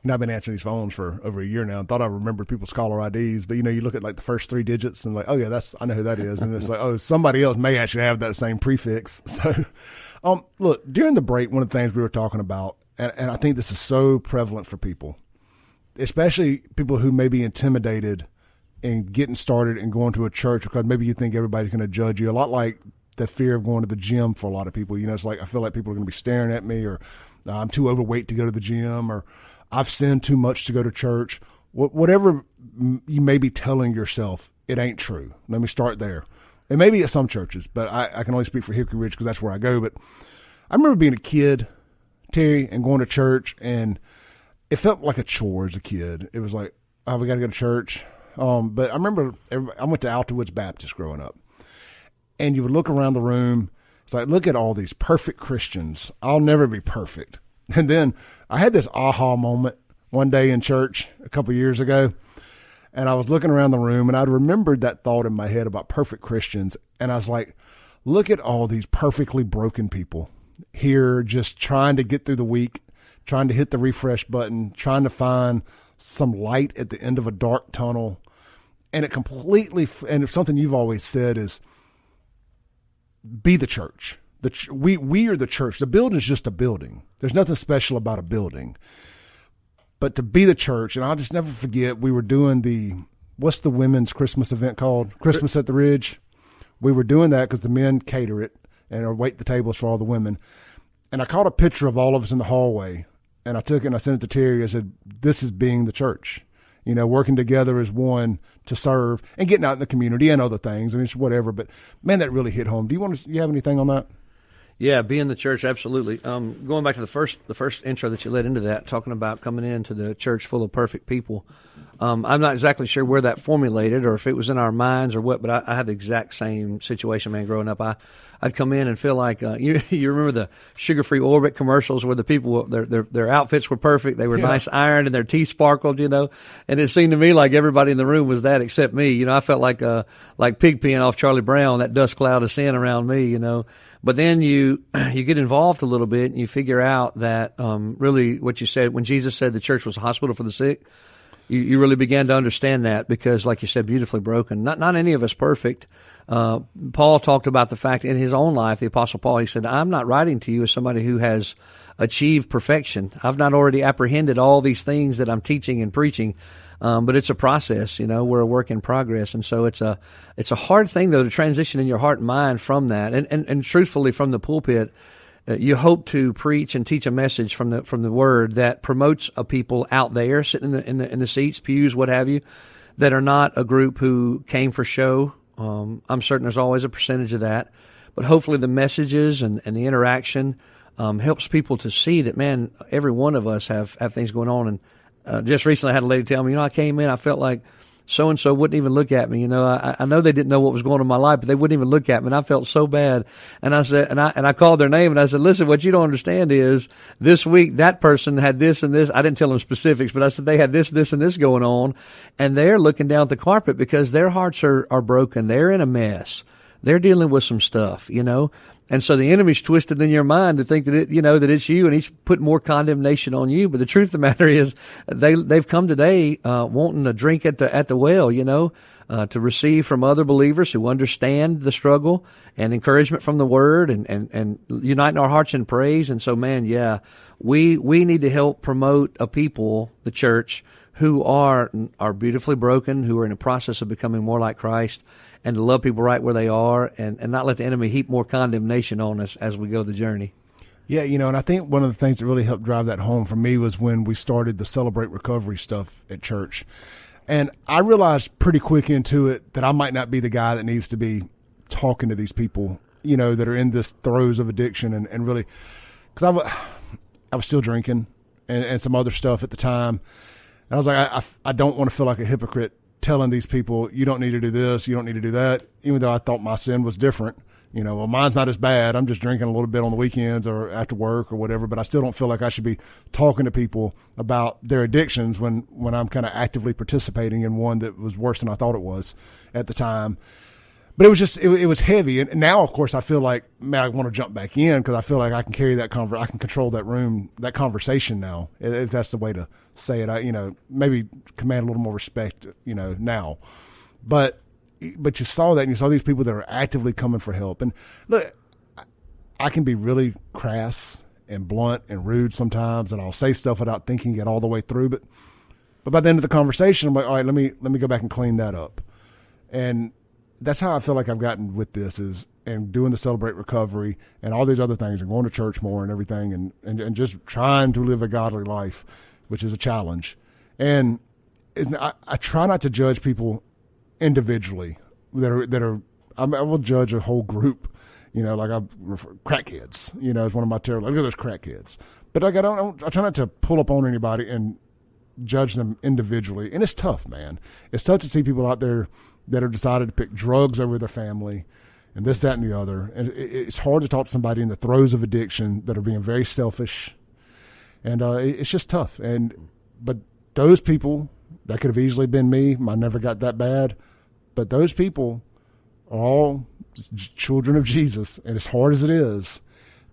And I've been answering these phones for over a year now and thought I remembered people's caller IDs, but you look at like the first 3 digits and like, oh yeah, I know who that is. And it's like, oh, somebody else may actually have that same prefix. So, look, during the break, one of the things we were talking about, and I think this is so prevalent for people, especially people who may be intimidated in getting started and going to a church because maybe you think everybody's going to judge you. A lot like the fear of going to the gym for a lot of people. It's like I feel like people are going to be staring at me, or I'm too overweight to go to the gym, or I've sinned too much to go to church. Whatever you may be telling yourself, it ain't true. Let me start there. And maybe at some churches, but I can only speak for Hickory because that's where I go. But I remember being a kid, Terry, and going to church, and it felt like a chore as a kid. It was like, oh, we got to go to church. But I remember I went to Alta Baptist growing up, and you would look around the room. It's like, look at all these perfect Christians. I'll never be perfect. And then I had this aha moment one day in church a couple of years ago, and I was looking around the room, and I remembered that thought in my head about perfect Christians. And I was like, look at all these perfectly broken people here just trying to get through the week, trying to hit the refresh button, trying to find some light at the end of a dark tunnel. And and something you've always said is be the church. We are the church. The building is just a building. There's nothing special about a building. But to be the church, and I'll just never forget, we were doing what's the women's Christmas event called? Christmas at the Ridge. We were doing that because the men cater it and wait the tables for all the women. And I caught a picture of all of us in the hallway, and I took it and I sent it to Terry. I said, this is being the church. Working together as one to serve and getting out in the community and other things. I mean, it's whatever. But, man, that really hit home. Do you have anything on that? Yeah, being the church, absolutely. Going back to the first intro that you led into that, talking about coming into the church full of perfect people. I'm not exactly sure where that formulated or if it was in our minds or what, but I had the exact same situation, man, growing up. I'd come in and feel like, you remember the Sugar-Free Orbit commercials where the people, their outfits were perfect. They were nice ironed and their teeth sparkled, and it seemed to me like everybody in the room was that except me. I felt like Pigpen off Charlie Brown, that dust cloud of sin around me, But then you get involved a little bit and you figure out that, really what you said, when Jesus said the church was a hospital for the sick, you really began to understand that because, like you said, beautifully broken. Not any of us perfect. Paul talked about the fact in his own life, the Apostle Paul, he said, I'm not writing to you as somebody who has achieved perfection. I've not already apprehended all these things that I'm teaching and preaching. But it's a process, we're a work in progress. And so it's a hard thing though to transition in your heart and mind from that. And truthfully from the pulpit, you hope to preach and teach a message from the word that promotes a people out there sitting in the seats, pews, what have you, that are not a group who came for show. I'm certain there's always a percentage of that, but hopefully the messages and the interaction, helps people to see that, man, every one of us have things going on. And, just recently I had a lady tell me, I came in, I felt like so-and-so wouldn't even look at me. You know, I know they didn't know what was going on in my life, but they wouldn't even look at me. And I felt so bad. And I said, and I called their name and I said, listen, what you don't understand is this week that person had this and this. I didn't tell them specifics, but I said they had this, and this going on. And they're looking down at the carpet because their hearts are broken. They're in a mess. They're dealing with some stuff, you know. And so the enemy's twisted in your mind to think that that it's you, and he's putting more condemnation on you. But the truth of the matter is, they've come today wanting a drink at the well, you know, to receive from other believers who understand the struggle and encouragement from the Word, and uniting our hearts in praise. And so, man, yeah, we need to help promote a people, the church, who are beautifully broken, who are in the process of becoming more like Christ, and to love people right where they are, and not let the enemy heap more condemnation on us as we go the journey. Yeah, you know, and I think one of the things that really helped drive that home for me was when we started the Celebrate Recovery stuff at church. And I realized pretty quick into it that I might not be the guy that needs to be talking to these people, you know, that are in this throes of addiction, and really, because I was still drinking and some other stuff at the time. And I was like, I don't want to feel like a hypocrite telling these people, you don't need to do this, you don't need to do that, even though I thought my sin was different. You know, well, mine's not as bad. I'm just drinking a little bit on the weekends or after work or whatever, but I still don't feel like I should be talking to people about their addictions when I'm kind of actively participating in one that was worse than I thought it was at the time. But it was just, it was heavy. And now, of course, I feel like, man, I want to jump back in because I feel like I can carry that I can control that room, that conversation now, if that's the way to say it. You know, maybe command a little more respect, you know, now. But you saw that, and you saw these people that are actively coming for help. And look, I can be really crass and blunt and rude sometimes, and I'll say stuff without thinking it all the way through. But by the end of the conversation, I'm like, all right, let me go back and clean that up. And that's how I feel like I've gotten with this and doing the Celebrate Recovery and all these other things, and going to church more and everything, and just trying to live a godly life, which is a challenge. And I try not to judge people individually that are I will judge a whole group, you know, like crackheads, you know, is one of my terrible, look at those crackheads. But like I try not to pull up on anybody and judge them individually. And it's tough, man. It's tough to see people out there that have decided to pick drugs over their family and this, that, and the other. And it's hard to talk to somebody in the throes of addiction that are being very selfish. And it's just tough. But those people, that could have easily been me. Mine never got that bad. But those people are all children of Jesus. And as hard as it is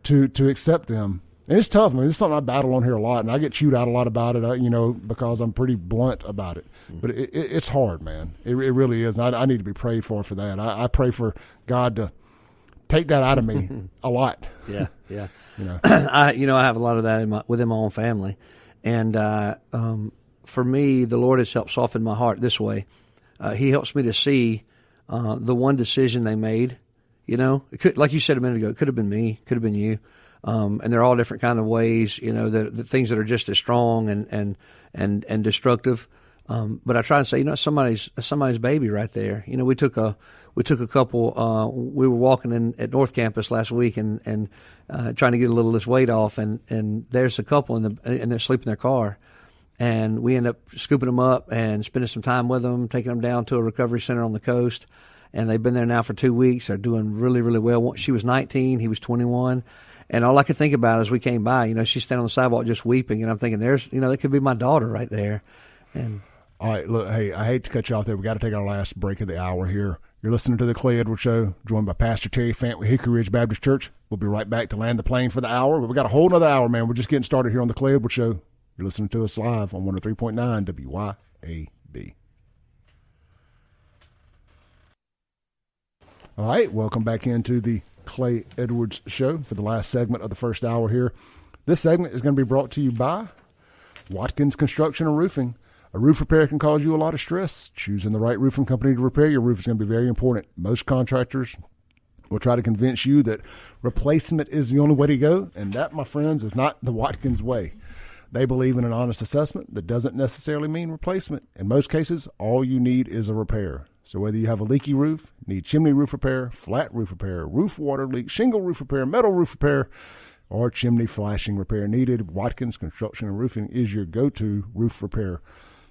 to accept them, and it's tough. I mean, it's something I battle on here a lot, and I get chewed out a lot about it, you know, because I'm pretty blunt about it. But it's hard, man. It really is. I need to be prayed for that. I pray for God to take that out of me a lot. Yeah, yeah. You know, I have a lot of that within my own family, and for me, the Lord has helped soften my heart this way. He helps me to see the one decision they made. You know, it could, like you said a minute ago, it could have been me, could have been you. And they're all different kind of ways, you know, the things that are just as strong and destructive. But I try and say, you know, somebody's baby right there. You know, we took a couple. We were walking at North Campus last week and trying to get a little of this weight off, and there's a couple and they're asleep in their car, and we end up scooping them up and spending some time with them, taking them down to a recovery center on the coast. And they've been there now for 2 weeks. They're doing really, really well. She was 19, he was 21. And all I could think about as we came by, you know, she's standing on the sidewalk just weeping, and I'm thinking, that could be my daughter right there. And all right, look, hey, I hate to cut you off there. We got to take our last break of the hour here. You're listening to the Clay Edwards Show, joined by Pastor Terry Fant with Hickory Ridge Baptist Church. We'll be right back to land the plane for the hour, but we got a whole other hour, man. We're just getting started here on the Clay Edwards Show. You're listening to us live on 103.9 WYAB. All right, welcome back into the Clay Edwards Show for the last segment of the first hour here. This segment is going to be brought to you by Watkins Construction and Roofing. A roof repair can cause you a lot of stress. Choosing the right roofing company to repair your roof is going to be very important. Most contractors will try to convince you that replacement is the only way to go, and that, my friends, is not the Watkins way. They believe in an honest assessment that doesn't necessarily mean replacement. In most cases, all you need is a repair. So whether you have a leaky roof, need chimney roof repair, flat roof repair, roof water leak, shingle roof repair, metal roof repair, or chimney flashing repair needed, Watkins Construction and Roofing is your go-to roof repair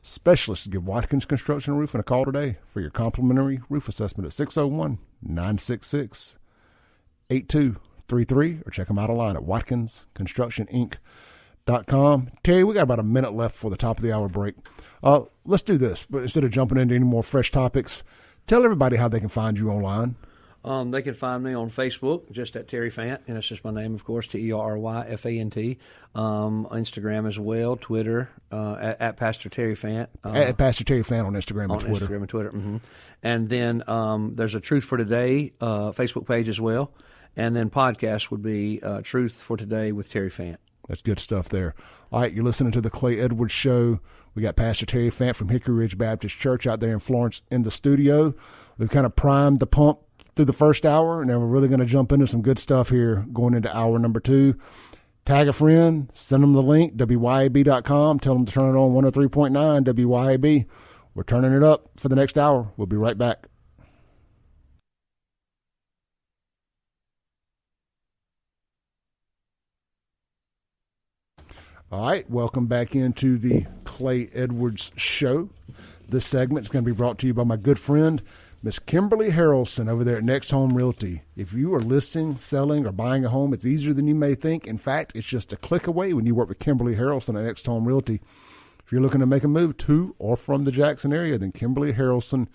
Specialists give Watkins Construction and Roofing a call today for your complimentary roof assessment at 601-966-8233 or check them out online at watkinsconstructioninc.com. Terry, we got about a minute left for the top of the hour break. Let's do this, but instead of jumping into any more fresh topics, tell everybody how they can find you online. They can find me on Facebook, just at Terry Fant, and it's just my name, of course, TerryFant. Instagram as well, Twitter, at Pastor Terry Fant. At Pastor Terry Fant on Instagram and Twitter. Instagram and Twitter. Mm-hmm. And then there's a Truth for Today Facebook page as well. And then podcast would be Truth for Today with Terry Fant. That's good stuff there. All right, you're listening to the Clay Edwards Show. We got Pastor Terry Fant from Hickory Ridge Baptist Church out there in Florence in the studio. We've kind of primed the pump through the first hour, and then we're really going to jump into some good stuff here going into hour number 2. Tag a friend, send them the link, WYAB.com. Tell them to turn it on 103.9 WYAB. We're turning it up for the next hour. We'll be right back. All right, welcome back into the Clay Edwards Show. This segment is going to be brought to you by my good friend, Miss Kimberly Harrelson over there at Next Home Realty. If you are listing, selling, or buying a home, it's easier than you may think. In fact, it's just a click away when you work with Kimberly Harrelson at Next Home Realty. If you're looking to make a move to or from the Jackson area, then Kimberly Harrelson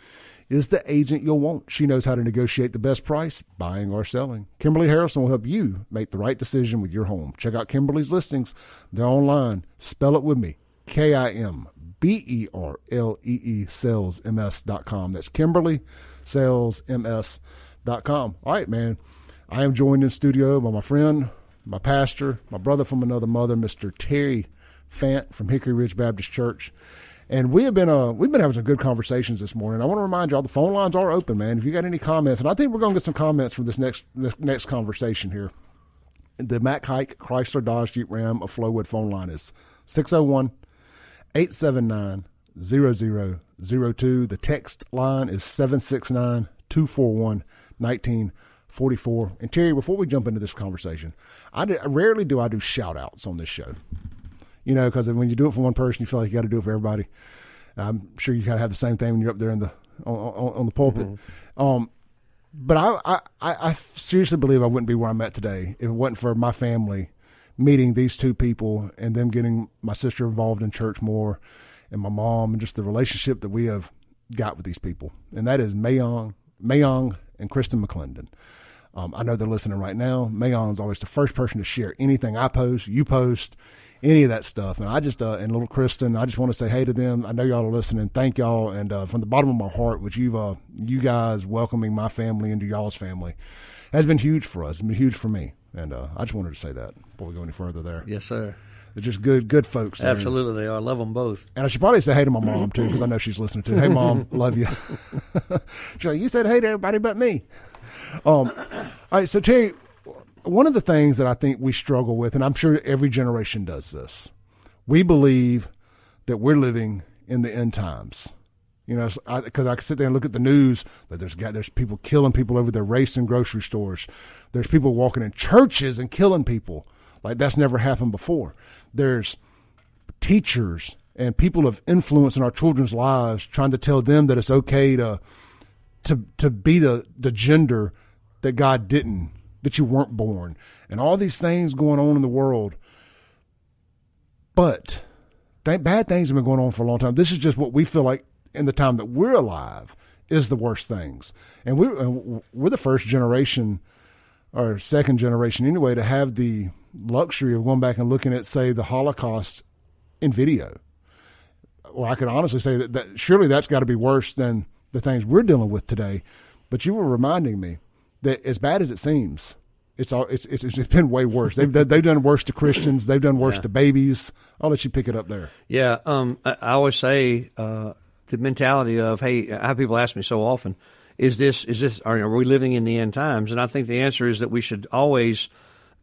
is the agent you'll want. She knows how to negotiate the best price, buying or selling. Kimberly Harrelson will help you make the right decision with your home. Check out Kimberly's listings. They're online. Spell it with me. KIMBERLEE salesms.com. That's Kimberly salesms.com. All right, man. I am joined in studio by my friend, my pastor, my brother from another mother, Mr. Terry Fant from Hickory Ridge Baptist Church. And we've been having some good conversations this morning. I want to remind y'all the phone lines are open, man. If you got any comments, and I think we're going to get some comments from this next conversation here. The Mack Hike Chrysler Dodge Jeep Ram of Flowwood phone line is 601-879-0002. The text line is 769-241-1944. And Terry, before we jump into this conversation, rarely do I do shout outs on this show. You know, because when you do it for one person, you feel like you got to do it for everybody. I'm sure you got to have the same thing when you're up there on the pulpit. Mm-hmm. But I seriously believe I wouldn't be where I'm at today if it wasn't for my family meeting these two people and them getting my sister involved in church more, and my mom, and just the relationship that we have got with these people. And that is Mayong and Kristen McClendon. I know they're listening right now. Mayong is always the first person to share anything I post, you post, any of that stuff. And I just, and little Kristen, I just want to say hey to them. I know y'all are listening. Thank y'all. And from the bottom of my heart, which you guys welcoming my family into y'all's family has been huge for us. It's been huge for me. And I just wanted to say that before we go any further there. Yes, sir. They're just good folks. There. Absolutely, they are. I love them both. And I should probably say hey to my mom, too, because I know she's listening too. Hey, Mom, love you. She's like, you said hey to everybody but me. All right, so Terry, one of the things that I think we struggle with, and I'm sure every generation does this, we believe that we're living in the end times. You know, because I can sit there and look at the news that there's people killing people over their race in grocery stores. There's people walking in churches and killing people like that's never happened before. There's teachers and people of influence in our children's lives trying to tell them that it's okay to be the gender that God didn't, that you weren't born, and all these things going on in the world. But bad things have been going on for a long time. This is just what we feel like in the time that we're alive is the worst things. And we're the first generation or second generation anyway to have the luxury of going back and looking at, say, the Holocaust in video. Well, I could honestly say that surely that's got to be worse than the things we're dealing with today. But you were reminding me that as bad as it seems, it's been way worse. They've done worse to Christians. They've done worse to babies. I'll let you pick it up there. Yeah, I always say the mentality of, hey, I have people ask me so often, are we living in the end times? And I think the answer is that we should always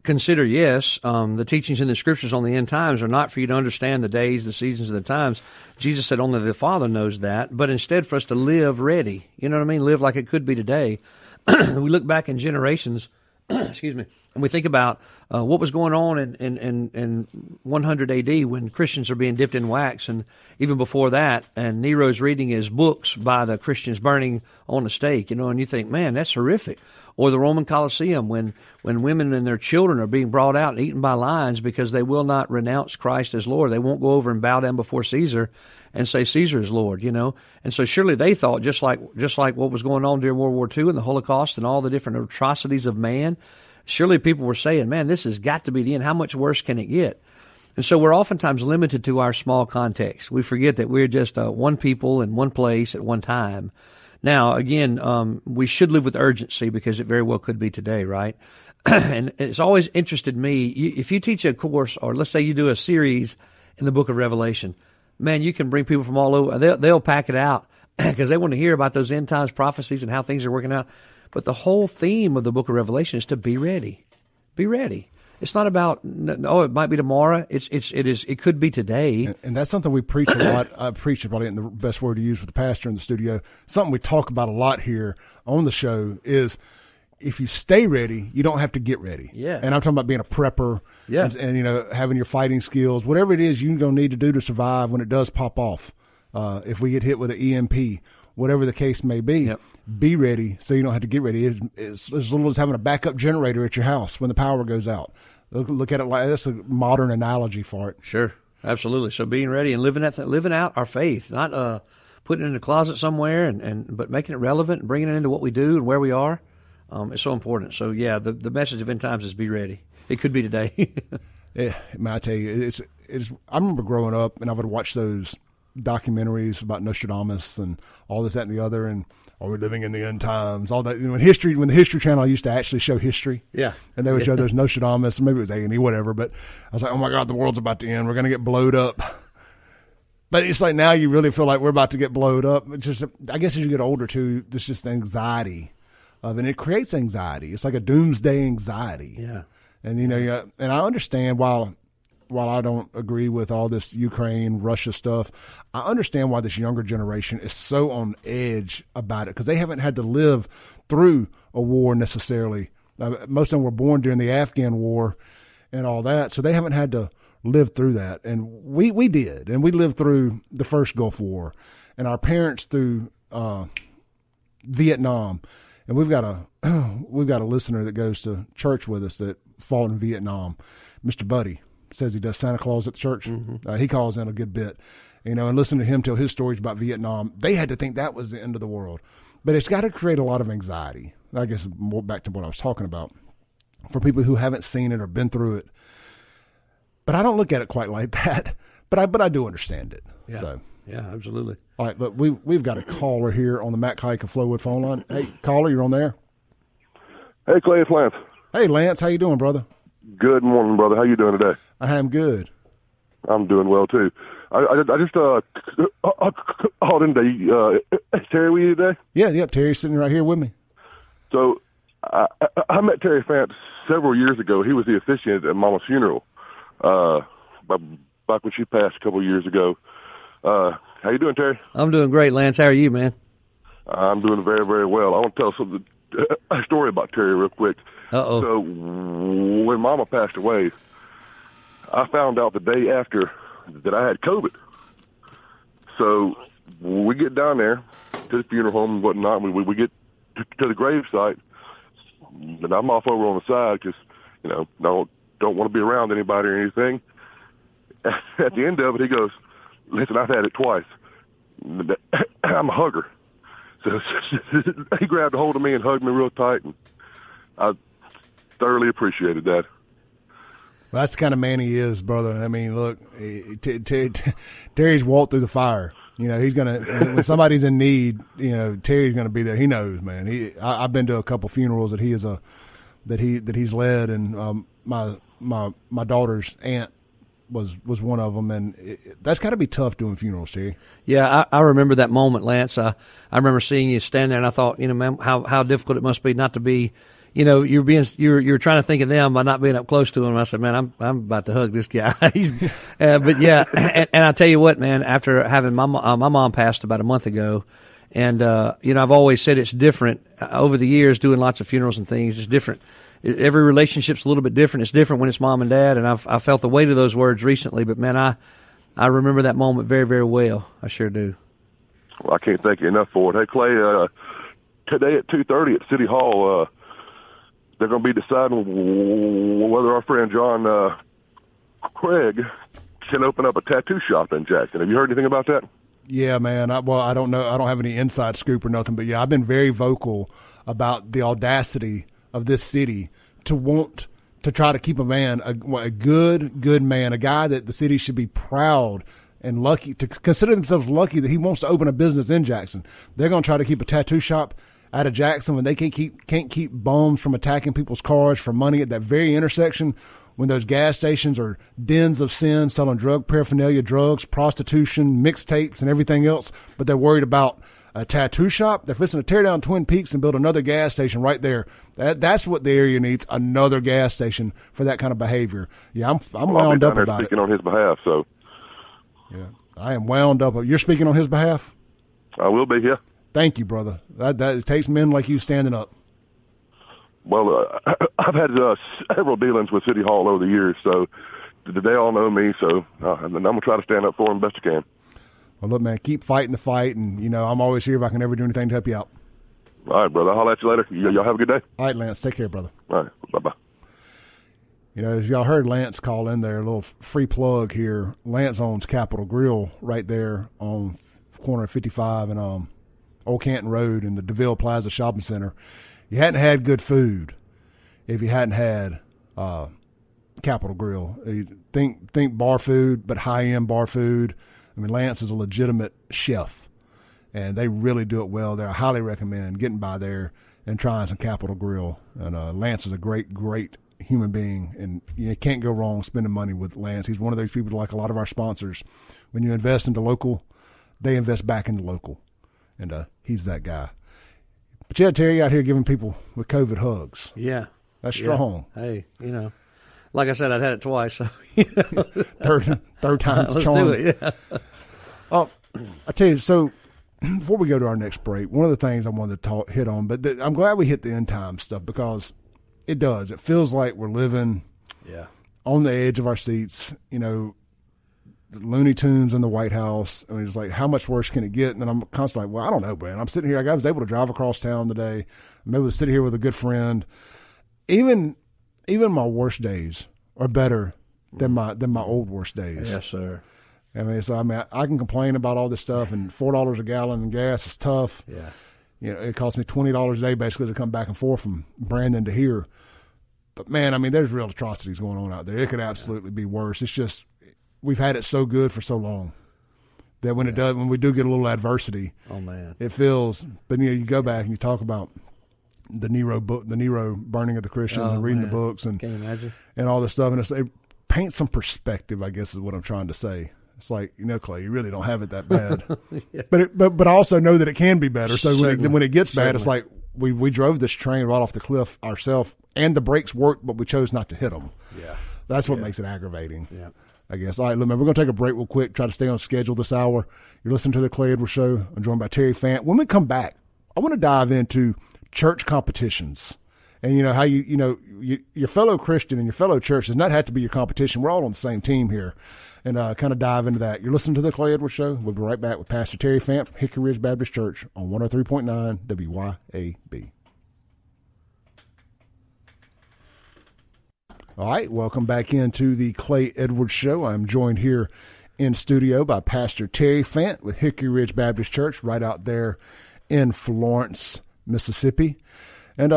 consider, yes, the teachings in the scriptures on the end times are not for you to understand the days, the seasons, and the times. Jesus said only the Father knows that, but instead for us to live ready. You know what I mean? Live like it could be today. We look back in generations, excuse me, And we think about what was going on in 100 AD when Christians are being dipped in wax, and even before that, and Nero's reading his books by the Christians burning on the stake, and you think, man, that's horrific. Or the Roman Colosseum when women and their children are being brought out and eaten by lions because they will not renounce Christ as Lord. They won't go over and bow down before Caesar and say Caesar is Lord, And so surely they thought, just like what was going on during World War II and the Holocaust and all the different atrocities of man, surely people were saying, man, this has got to be the end. How much worse can it get? And so we're oftentimes limited to our small context. We forget that we're just one people in one place at one time. Now, again, we should live with urgency because it very well could be today, right? And it's always interested me, if you teach a course, or let's say you do a series in the book of Revelation, man, you can bring people from all over. They'll pack it out because they want to hear about those end times prophecies and how things are working out. But the whole theme of the book of Revelation is to be ready. Be ready. It's not about, it might be tomorrow. It could be today. And that's something we preach a lot. I preach probably in the best word to use with the pastor in the studio. Something we talk about a lot here on the show is if you stay ready, you don't have to get ready. Yeah. And I'm talking about being a prepper. Yeah. And having your fighting skills, whatever it is you're going to need to do to survive when it does pop off. If we get hit with an EMP, whatever the case may be. Yep. Be ready so you don't have to get ready. It's as little as having a backup generator at your house when the power goes out. Look at it like that's a modern analogy for it. Sure, absolutely. So being ready and living out our faith, not putting it in a closet somewhere, but making it relevant and bringing it into what we do and where we are, is so important. So yeah, the message of end times is be ready. It could be today. Yeah, I tell you, it's. I remember growing up and I would watch those documentaries about Nostradamus and all this, that, and the other, and are we living in the end times? All that. When the History Channel used to actually show history, yeah, and they would show those Nostradamus, maybe it was A&E, whatever. But I was like, oh my God, the world's about to end. We're going to get blowed up. But it's like now you really feel like we're about to get blowed up. It's just, I guess, as you get older too, there's just anxiety and it creates anxiety. It's like a doomsday anxiety. Yeah, and and I understand while I don't agree with all this Ukraine, Russia stuff, I understand why this younger generation is so on edge about it because they haven't had to live through a war necessarily. Most of them were born during the Afghan war and all that, so they haven't had to live through that. And we did, and we lived through the first Gulf War, and our parents through Vietnam. And we've got a listener that goes to church with us that fought in Vietnam, Mr. Buddy. Says he does Santa Claus at the church. Mm-hmm. He calls in a good bit, and listen to him tell his stories about Vietnam. They had to think that was the end of the world, but it's got to create a lot of anxiety. I guess more back to what I was talking about for people who haven't seen it or been through it. But I don't look at it quite like that. But I do understand it. Yeah. So yeah, absolutely. All right, look, we've got a caller here on the Matt Hike of Flowwood phone line. Hey, caller, you're on there. Hey, Clay, it's Lance. Hey, Lance, how you doing, brother? Good morning, brother. How you doing today? I am good. I'm doing well too. I just called in today. Terry with you today? Yeah. Terry's sitting right here with me. So I met Terry Fant several years ago. He was the officiant at Mama's funeral, back when she passed a couple of years ago. How you doing, Terry? I'm doing great, Lance. How are you, man? I'm doing very, very well. I want to tell a story about Terry real quick. Uh-oh. So when Mama passed away, I found out the day after that I had COVID. So we get down there to the funeral home and whatnot. We get to the gravesite, and I'm off over on the side because, don't want to be around anybody or anything. At the end of it, he goes, listen, I've had it twice. I'm a hugger. So he grabbed a hold of me and hugged me real tight, and I thoroughly appreciated that. Well, that's the kind of man he is, brother. I mean, look, Terry's walked through the fire. He's gonna when somebody's in need. Terry's gonna be there. He knows, man. I've been to a couple funerals that he's led, and my daughter's aunt was one of them, and that's got to be tough doing funerals, Terry. Yeah, I remember that moment, Lance. I remember seeing you stand there, and I thought, man, how difficult it must be not to be. You're trying to think of them by not being up close to them. I said, man, I'm about to hug this guy. But yeah, and I tell you what, man, after having my mom passed about a month ago, and I've always said it's different over the years doing lots of funerals and things. It's different. every relationship's a little bit different. It's different when it's mom and dad, and I felt the weight of those words recently. But man, I remember that moment very, very well. I sure do. Well, I can't thank you enough for it. Hey, Clay, today at 2:30 at City Hall, they're going to be deciding whether our friend John Craig can open up a tattoo shop in Jackson. Have you heard anything about that? Yeah, man. I don't know. I don't have any inside scoop or nothing, but yeah, I've been very vocal about the audacity of this city to want to try to keep a man, a good man, a guy that the city should be proud and lucky to consider themselves lucky that he wants to open a business in Jackson. They're going to try to keep a tattoo shop out of Jackson when they can't keep bums from attacking people's cars for money at that very intersection, when those gas stations are dens of sin, selling drug paraphernalia, drugs, prostitution, mixtapes, and everything else, but they're worried about a tattoo shop. They're fixing to tear down Twin Peaks and build another gas station right there. That's what the area needs, another gas station for that kind of behavior. Yeah, I'm wound up about it. Speaking on his behalf, so. Yeah, I am wound up. You're speaking on his behalf? I will be, yeah. Thank you, brother. That it takes men like you standing up. Well, I've had several dealings with City Hall over the years, so they all know me, so I'm going to try to stand up for them best I can. Well, look, man, keep fighting the fight, and, I'm always here if I can ever do anything to help you out. All right, brother. I'll holler at you later. Y'all have a good day. All right, Lance. Take care, brother. All right. Bye-bye. As y'all heard Lance call in there, a little free plug here. Lance owns Capitol Grill right there on corner of 55 and Old Canton Road in the DeVille Plaza Shopping Center. You hadn't had good food if you hadn't had Capitol Grill. Think bar food, but high-end bar food. I mean, Lance is a legitimate chef, and they really do it well there. I highly recommend getting by there and trying some Capitol Grill. And Lance is a great, great human being, and you can't go wrong spending money with Lance. He's one of those people, like a lot of our sponsors. When you invest into local, they invest back into local, and he's that guy. But yeah, Terry out here giving people with COVID hugs. Yeah. That's strong. Hey, like I said, I'd had it twice. So, third time's Let's charm. do it, yeah. Oh, I tell you, so before we go to our next break, one of the things I wanted to hit on, but I'm glad we hit the end time stuff, because it does. It feels like we're living on the edge of our seats. The Looney Tunes in the White House. I mean, it's like, how much worse can it get? And then I'm constantly like, well, I don't know, man. I'm sitting here. I was able to drive across town today. I'm able to sit here with a good friend. Even my worst days are better than my old worst days. Yes, sir. I mean, I can complain about all this stuff, and $4 a gallon in gas is tough. Yeah. It costs me $20 a day basically to come back and forth from Brandon to here. But man, I mean, there's real atrocities going on out there. It could absolutely be worse. It's just, we've had it so good for so long that when we do get a little adversity, oh man, it feels. But you go back and you talk about the Nero burning of the Christians, and reading the books, and can you imagine? And all this stuff, and it paints some perspective, I guess is what I'm trying to say. It's like, Clay, you really don't have it that bad, yeah. but I also know that it can be better. So when it gets bad, it's like we drove this train right off the cliff ourselves, and the brakes worked, but we chose not to hit them. Yeah, that's what makes it aggravating. Yeah. I guess. All right, look, man, we're going to take a break real quick, try to stay on schedule this hour. You're listening to the Clay Edwards Show. I'm joined by Terry Fant. When we come back, I want to dive into church competitions. And how your fellow Christian and your fellow church does not have to be your competition. We're all on the same team here. And kind of dive into that. You're listening to the Clay Edwards Show. We'll be right back with Pastor Terry Fant from Hickory Baptist Church on 103.9 WYAB. All right, welcome back into the Clay Edwards Show. I'm joined here in studio by Pastor Terry Fant with Hickory Ridge Baptist Church right out there in Florence, Mississippi. And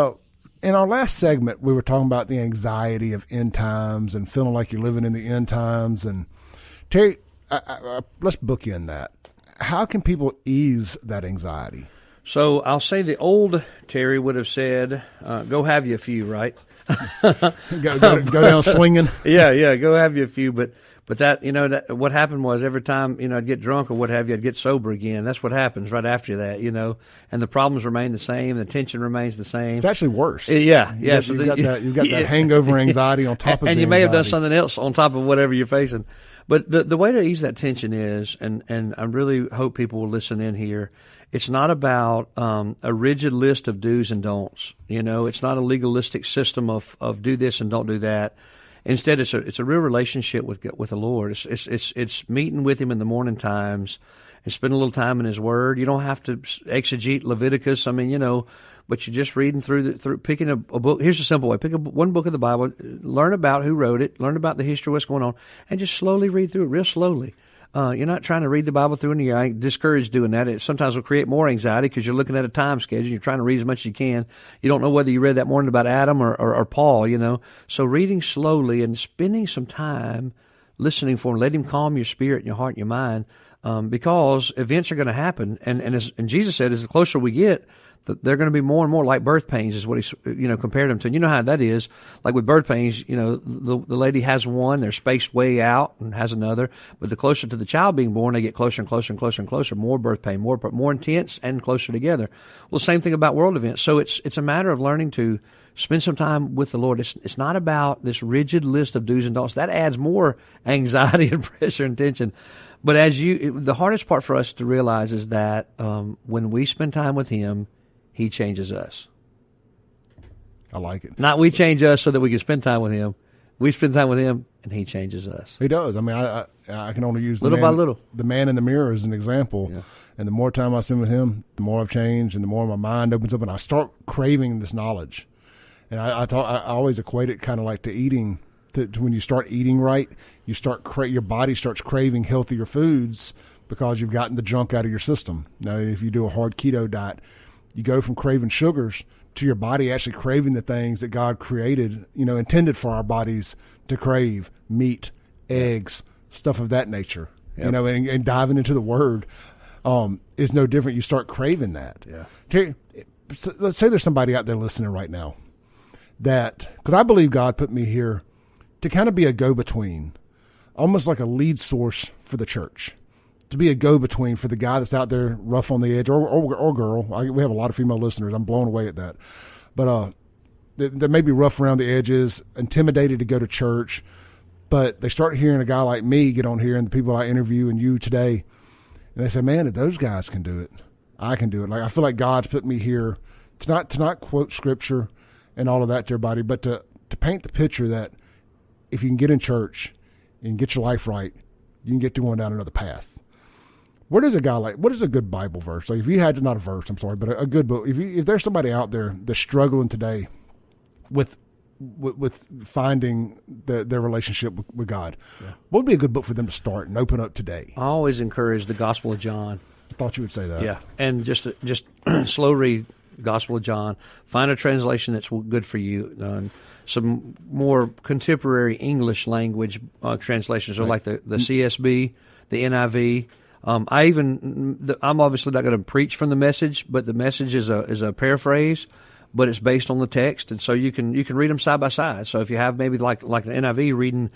in our last segment, we were talking about the anxiety of end times and feeling like you're living in the end times. And Terry, let's bookend that. How can people ease that anxiety? So I'll say the old Terry would have said, go have you a few, right? go down swinging. Yeah, go have you a few. But But that, what happened was every time, I'd get drunk or what have you, I'd get sober again. That's what happens right after that, and the problems remain the same. The tension remains the same. It's actually worse. Yeah. You've got that hangover anxiety on top of it. And you may have done something else on top of whatever you're facing. But the way to ease that tension is, and I really hope people will listen in here, it's not about a rigid list of do's and don'ts. It's not a legalistic system of do this and don't do that. Instead, it's a real relationship with the Lord. It's meeting with Him in the morning times and spending a little time in His Word. You don't have to exegete Leviticus. But you're just reading through picking a book. Here's a simple way: pick one book of the Bible, learn about who wrote it, learn about the history, what's going on, and just slowly read through it, real slowly. You're not trying to read the Bible through in a year. I discourage doing that. It sometimes will create more anxiety because you're looking at a time schedule. You're trying to read as much as you can. You don't know whether you read that morning about Adam or Paul, So reading slowly and spending some time listening for him, let him calm your spirit and your heart and your mind, because events are going to happen. And Jesus said, as the closer we get, they're going to be more and more like birth pains, is what he, compared them to. And you know how that is. Like with birth pains, the lady has one, they're spaced way out, and has another. But the closer to the child being born, they get closer and closer and closer and closer. More birth pain, more intense and closer together. Well, same thing about world events. So it's a matter of learning to spend some time with the Lord. It's not about this rigid list of do's and don'ts. That adds more anxiety and pressure and tension. But the hardest part for us to realize is that when we spend time with Him, He changes us. I like it. Not we change us so that we can spend time with Him. We spend time with Him, and He changes us. He does. I can only use little by little the man in the mirror as an example. Yeah. And the more time I spend with Him, the more I've changed, and the more my mind opens up, and I start craving this knowledge. And I always equate it kind of like to eating. To when you start eating right, your body starts craving healthier foods because you've gotten the junk out of your system. Now, if you do a hard keto diet, you go from craving sugars to your body actually craving the things that God created, intended for our bodies to crave: meat, eggs, stuff of that nature. Yep. And diving into the Word is no different. You start craving that. Yeah. Terry, let's say there's somebody out there listening right now because I believe God put me here to kind of be a go-between, almost like a lead source for the church. To be a go-between for the guy that's out there rough on the edge, or girl. We have a lot of female listeners. I'm blown away at that. But they may be rough around the edges, intimidated to go to church, but they start hearing a guy like me get on here and the people I interview and you today, and they say, man, if those guys can do it, I can do it. Like, I feel like God's put me here to not quote scripture and all of that to everybody, but to paint the picture that if you can get in church and get your life right, you can get to going down another path. What is a good Bible verse? Like, if you had to, not a verse, I'm sorry, but a good book. If there's somebody out there that's struggling today with finding their relationship with God, what would be a good book for them to start and open up today? I always encourage the Gospel of John. I thought you would say that. Yeah, and just slow read Gospel of John. Find a translation that's good for you. Some more contemporary English language translations are like the CSB, the NIV. I'm obviously not going to preach from the Message, but the Message is a paraphrase, but it's based on the text, and so you can read them side by side. So if you have maybe like the NIV reading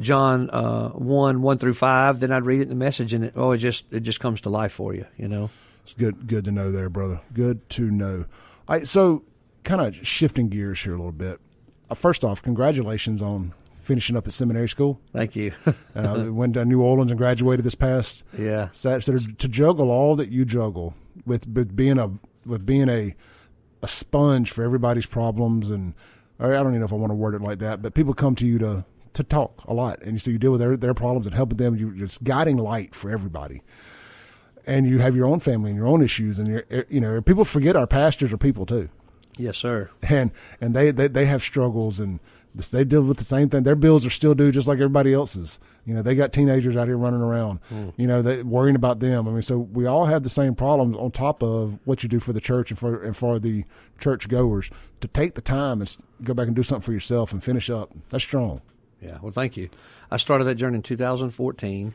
John 1 through 5, then I'd read it in the Message, and it just comes to life for you. It's good to know there, brother. Good to know. All right, so kind of shifting gears here a little bit. First off, congratulations on finishing up at seminary school. Thank you. Went to New Orleans and graduated this past. Yeah. So to juggle all that you juggle with being a sponge for everybody's problems, and I don't even know if I want to word it like that, but people come to you to talk a lot, and so you deal with their problems and helping them. You're just guiding light for everybody. And you have your own family and your own issues, and people forget our pastors are people too. Yes, sir. And they have struggles, and they deal with the same thing. Their bills are still due just like everybody else's. They got teenagers out here running around, they worrying about them. So we all have the same problems on top of what you do for the church and for the church goers. To take the time and go back and do something for yourself and finish up, that's strong. Yeah, well, thank you. I started that journey in 2014.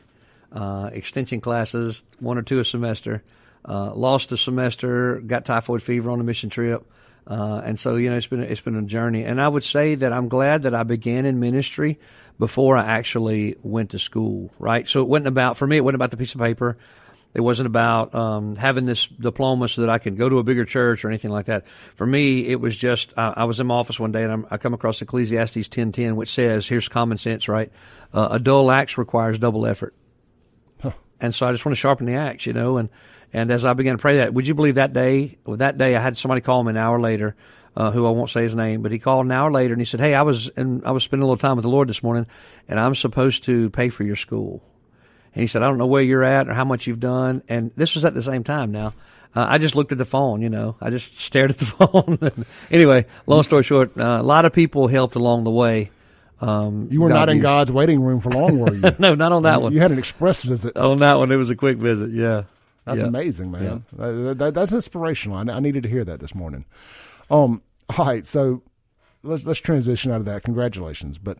Extension classes, 1 or 2 a semester. Lost a semester, got typhoid fever on a mission trip. And so, it's been a journey. And I would say that I'm glad that I began in ministry before I actually went to school, right? So for me, it wasn't about the piece of paper. It wasn't about having this diploma so that I could go to a bigger church or anything like that. For me, it was just I was in my office one day and I come across Ecclesiastes 10:10, which says, here's common sense, right? A dull axe requires double effort. Huh. And so I just want to sharpen the axe, and as I began to pray that, would you believe that day I had somebody call me an hour later, who I won't say his name, but he called an hour later and he said, hey, I was spending a little time with the Lord this morning and I'm supposed to pay for your school. And he said, I don't know where you're at or how much you've done. And this was at the same time now. I just looked at the phone, I just stared at the phone. Anyway, long story short, a lot of people helped along the way. You were not in God's waiting room for long, were you? No, not on that one. You had an express visit. On that one, it was a quick visit, yeah. That's amazing, man. Yeah. That's inspirational. I needed to hear that this morning. All right, so let's transition out of that. Congratulations. But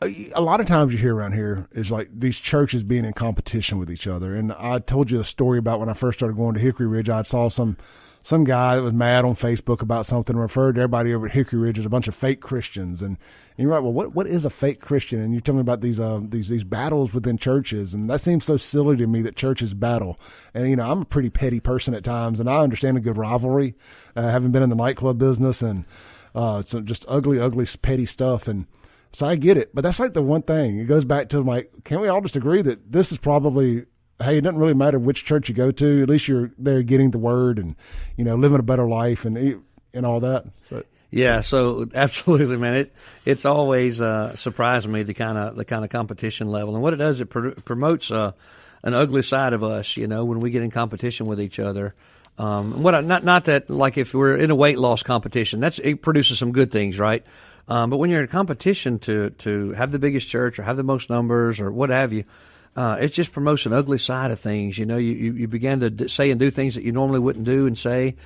a lot of times you hear around here is like these churches being in competition with each other. And I told you a story about when I first started going to Hickory Ridge. I saw some guy that was mad on Facebook about something, referred to everybody over at Hickory Ridge as a bunch of fake Christians. And you're right, well, what is a fake Christian? And you tell me about these battles within churches. And that seems so silly to me that churches battle. And, I'm a pretty petty person at times, and I understand a good rivalry, having been in the nightclub business and some just ugly, petty stuff. And so I get it, but that's like the one thing. It goes back to can't we all just agree that this is probably, hey, it doesn't really matter which church you go to. At least you're there getting the word and, living a better life and all that. But. Yeah, so absolutely, man. It's always surprised me the kind of competition level, and what it does, it promotes an ugly side of us. When we get in competition with each other. Not that like if we're in a weight loss competition, it produces some good things, right? But when you're in a competition to have the biggest church or have the most numbers or what have you, it just promotes an ugly side of things. You begin to say and do things that you normally wouldn't do and say.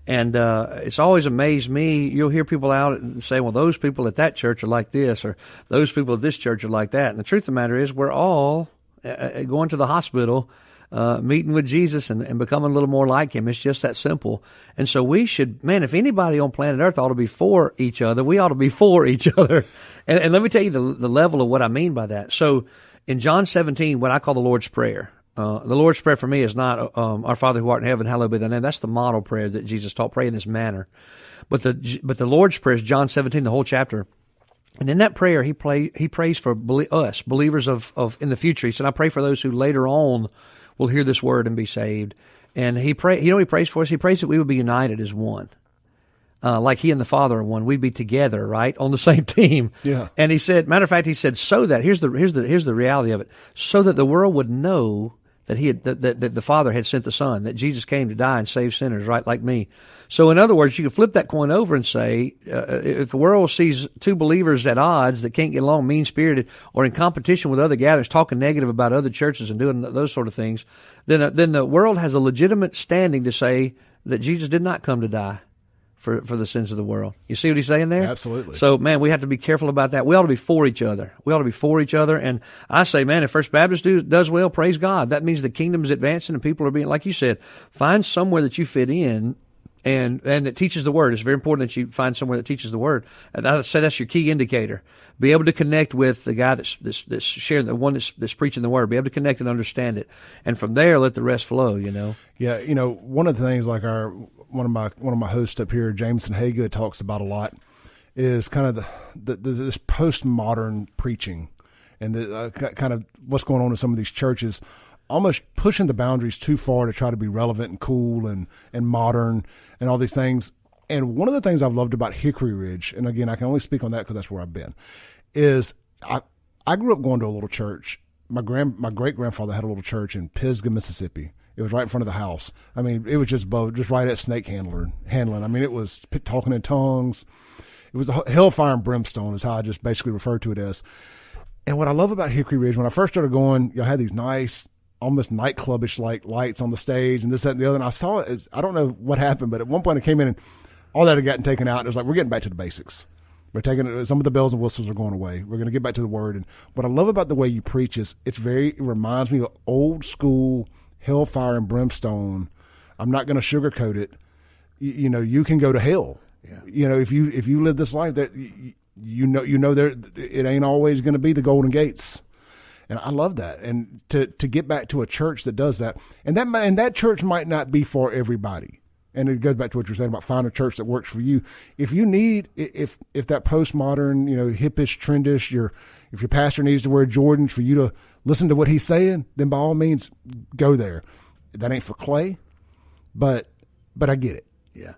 And it's always amazed me. You'll hear people out and say, well, those people at that church are like this, or those people at this church are like that. And the truth of the matter is we're all going to the hospital, meeting with Jesus and becoming a little more like him. It's just that simple. And so we should, man, if anybody on planet Earth ought to be for each other, we ought to be for each other. And let me tell you the level of what I mean by that. So in John 17, what I call the Lord's Prayer, the Lord's Prayer for me is not our Father who art in heaven, hallowed be thy name. That's the model prayer that Jesus taught, pray in this manner. But the Lord's Prayer is John 17, the whole chapter. And in that prayer, he prays for us, believers of in the future. He said, I pray for those who later on will hear this word and be saved. And he prays for us. He prays that we would be united as one. Like he and the Father are one, we'd be together, right, on the same team. Yeah. And he said, matter of fact, he said, so that here's the reality of it, so that the world would know that that the Father had sent the Son, that Jesus came to die and save sinners, right, like me. So in other words, you could flip that coin over and say, if the world sees two believers at odds that can't get along, mean-spirited, or in competition with other gatherings, talking negative about other churches and doing those sort of things, then the world has a legitimate standing to say that Jesus did not come to die for the sins of the world. You see what he's saying there? Absolutely. So, man, we have to be careful about that. We ought to be for each other. And I say, man, if First Baptist does well, praise God. That means the kingdom is advancing and people are being, like you said, find somewhere that you fit in and that teaches the word. It's very important that you find somewhere that teaches the word. And I say that's your key indicator. Be able to connect with the guy that's sharing, the one that's preaching the word. Be able to connect and understand it. And from there, let the rest flow, Yeah, one of the things like one of my hosts up here, Jameson Haygood, talks about a lot is kind of this postmodern preaching and the kind of what's going on in some of these churches, almost pushing the boundaries too far to try to be relevant and cool and modern and all these things. And one of the things I've loved about Hickory Ridge, and again, I can only speak on that because that's where I've been, is I grew up going to a little church. My great-grandfather had a little church in Pisgah, Mississippi. It was right in front of the house. I mean, it was just right at snake handling. I mean, it was talking in tongues. It was hellfire and brimstone is how I just basically refer to it as. And what I love about Hickory Ridge, when I first started going, y'all had these nice, almost nightclubish like lights on the stage and this, that, and the other. And I saw it as, I don't know what happened, but at one point it came in and all that had gotten taken out. It was like, we're getting back to the basics. We're taking some of the bells and whistles are going away. We're going to get back to the word. And what I love about the way you preach is it reminds me of old school hellfire and brimstone. I'm not going to sugarcoat it. you can go to hell. Yeah. If you live this life, that there it ain't always going to be the golden gates. And I love that. And to get back to a church that does that, and that church might not be for everybody. And it goes back to what you're saying about find a church that works for you. If you need, if that postmodern, hippish, trendish, if your pastor needs to wear Jordans for you to listen to what he's saying, then by all means go there. That ain't for Clay, but I get it. Yeah.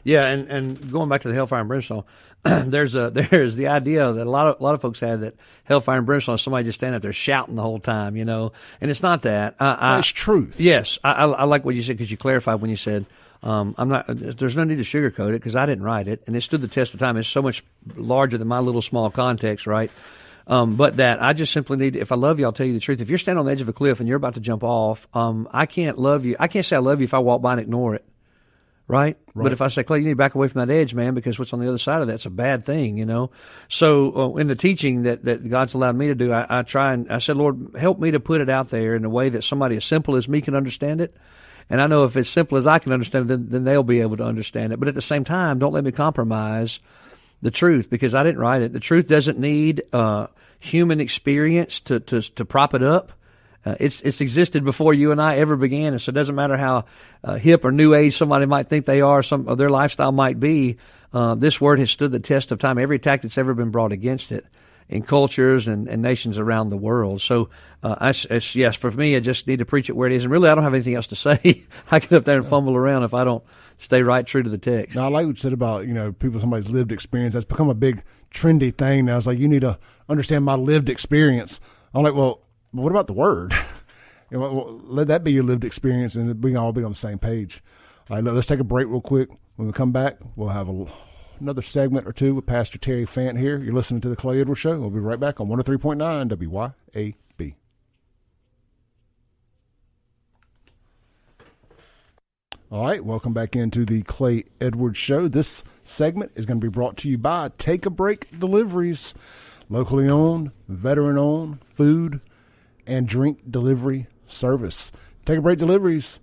Yeah, and going back to the hellfire and brimstone, there's the idea that a lot of folks had that hellfire and brimstone is somebody just standing up there shouting the whole time, and it's not that. It's truth. Yes, I like what you said because you clarified when you said there's no need to sugarcoat it because I didn't write it and it stood the test of time. It's so much larger than my little small context, right? But that I just simply need, if I love you, I'll tell you the truth. If you're standing on the edge of a cliff and you're about to jump off, I can't love you. I can't say I love you if I walk by and ignore it. Right? But if I say, Clay, you need to back away from that edge, man, because what's on the other side of that's a bad thing, So in the teaching that God's allowed me to do, I try and I said, Lord, help me to put it out there in a way that somebody as simple as me can understand it. And I know if it's simple as I can understand it, then they'll be able to understand it. But at the same time, don't let me compromise the truth because I didn't write it. The truth doesn't need human experience to prop it up. It's existed before you and I ever began, and so it doesn't matter how hip or new age somebody might think they are, or their lifestyle might be. This word has stood the test of time. Every attack that's ever been brought against it in cultures and nations around the world. So, yes, for me, I just need to preach it where it is, and really, I don't have anything else to say. I get up there and fumble around if I don't stay right true to the text. Now, I like what you said about somebody's lived experience. That's become a big trendy thing now. It's like you need to understand my lived experience. I'm like, well. What about the word? Let that be your lived experience, and we can all be on the same page. All right, let's take a break real quick. When we come back, we'll have another segment or two with Pastor Terry Fant here. You're listening to the Clay Edwards Show. We'll be right back on 103.9 WYAB. All right, welcome back into the Clay Edwards Show. This segment is going to be brought to you by Take a Break Deliveries, locally owned, veteran-owned food and drink delivery service. Take a Break Deliveries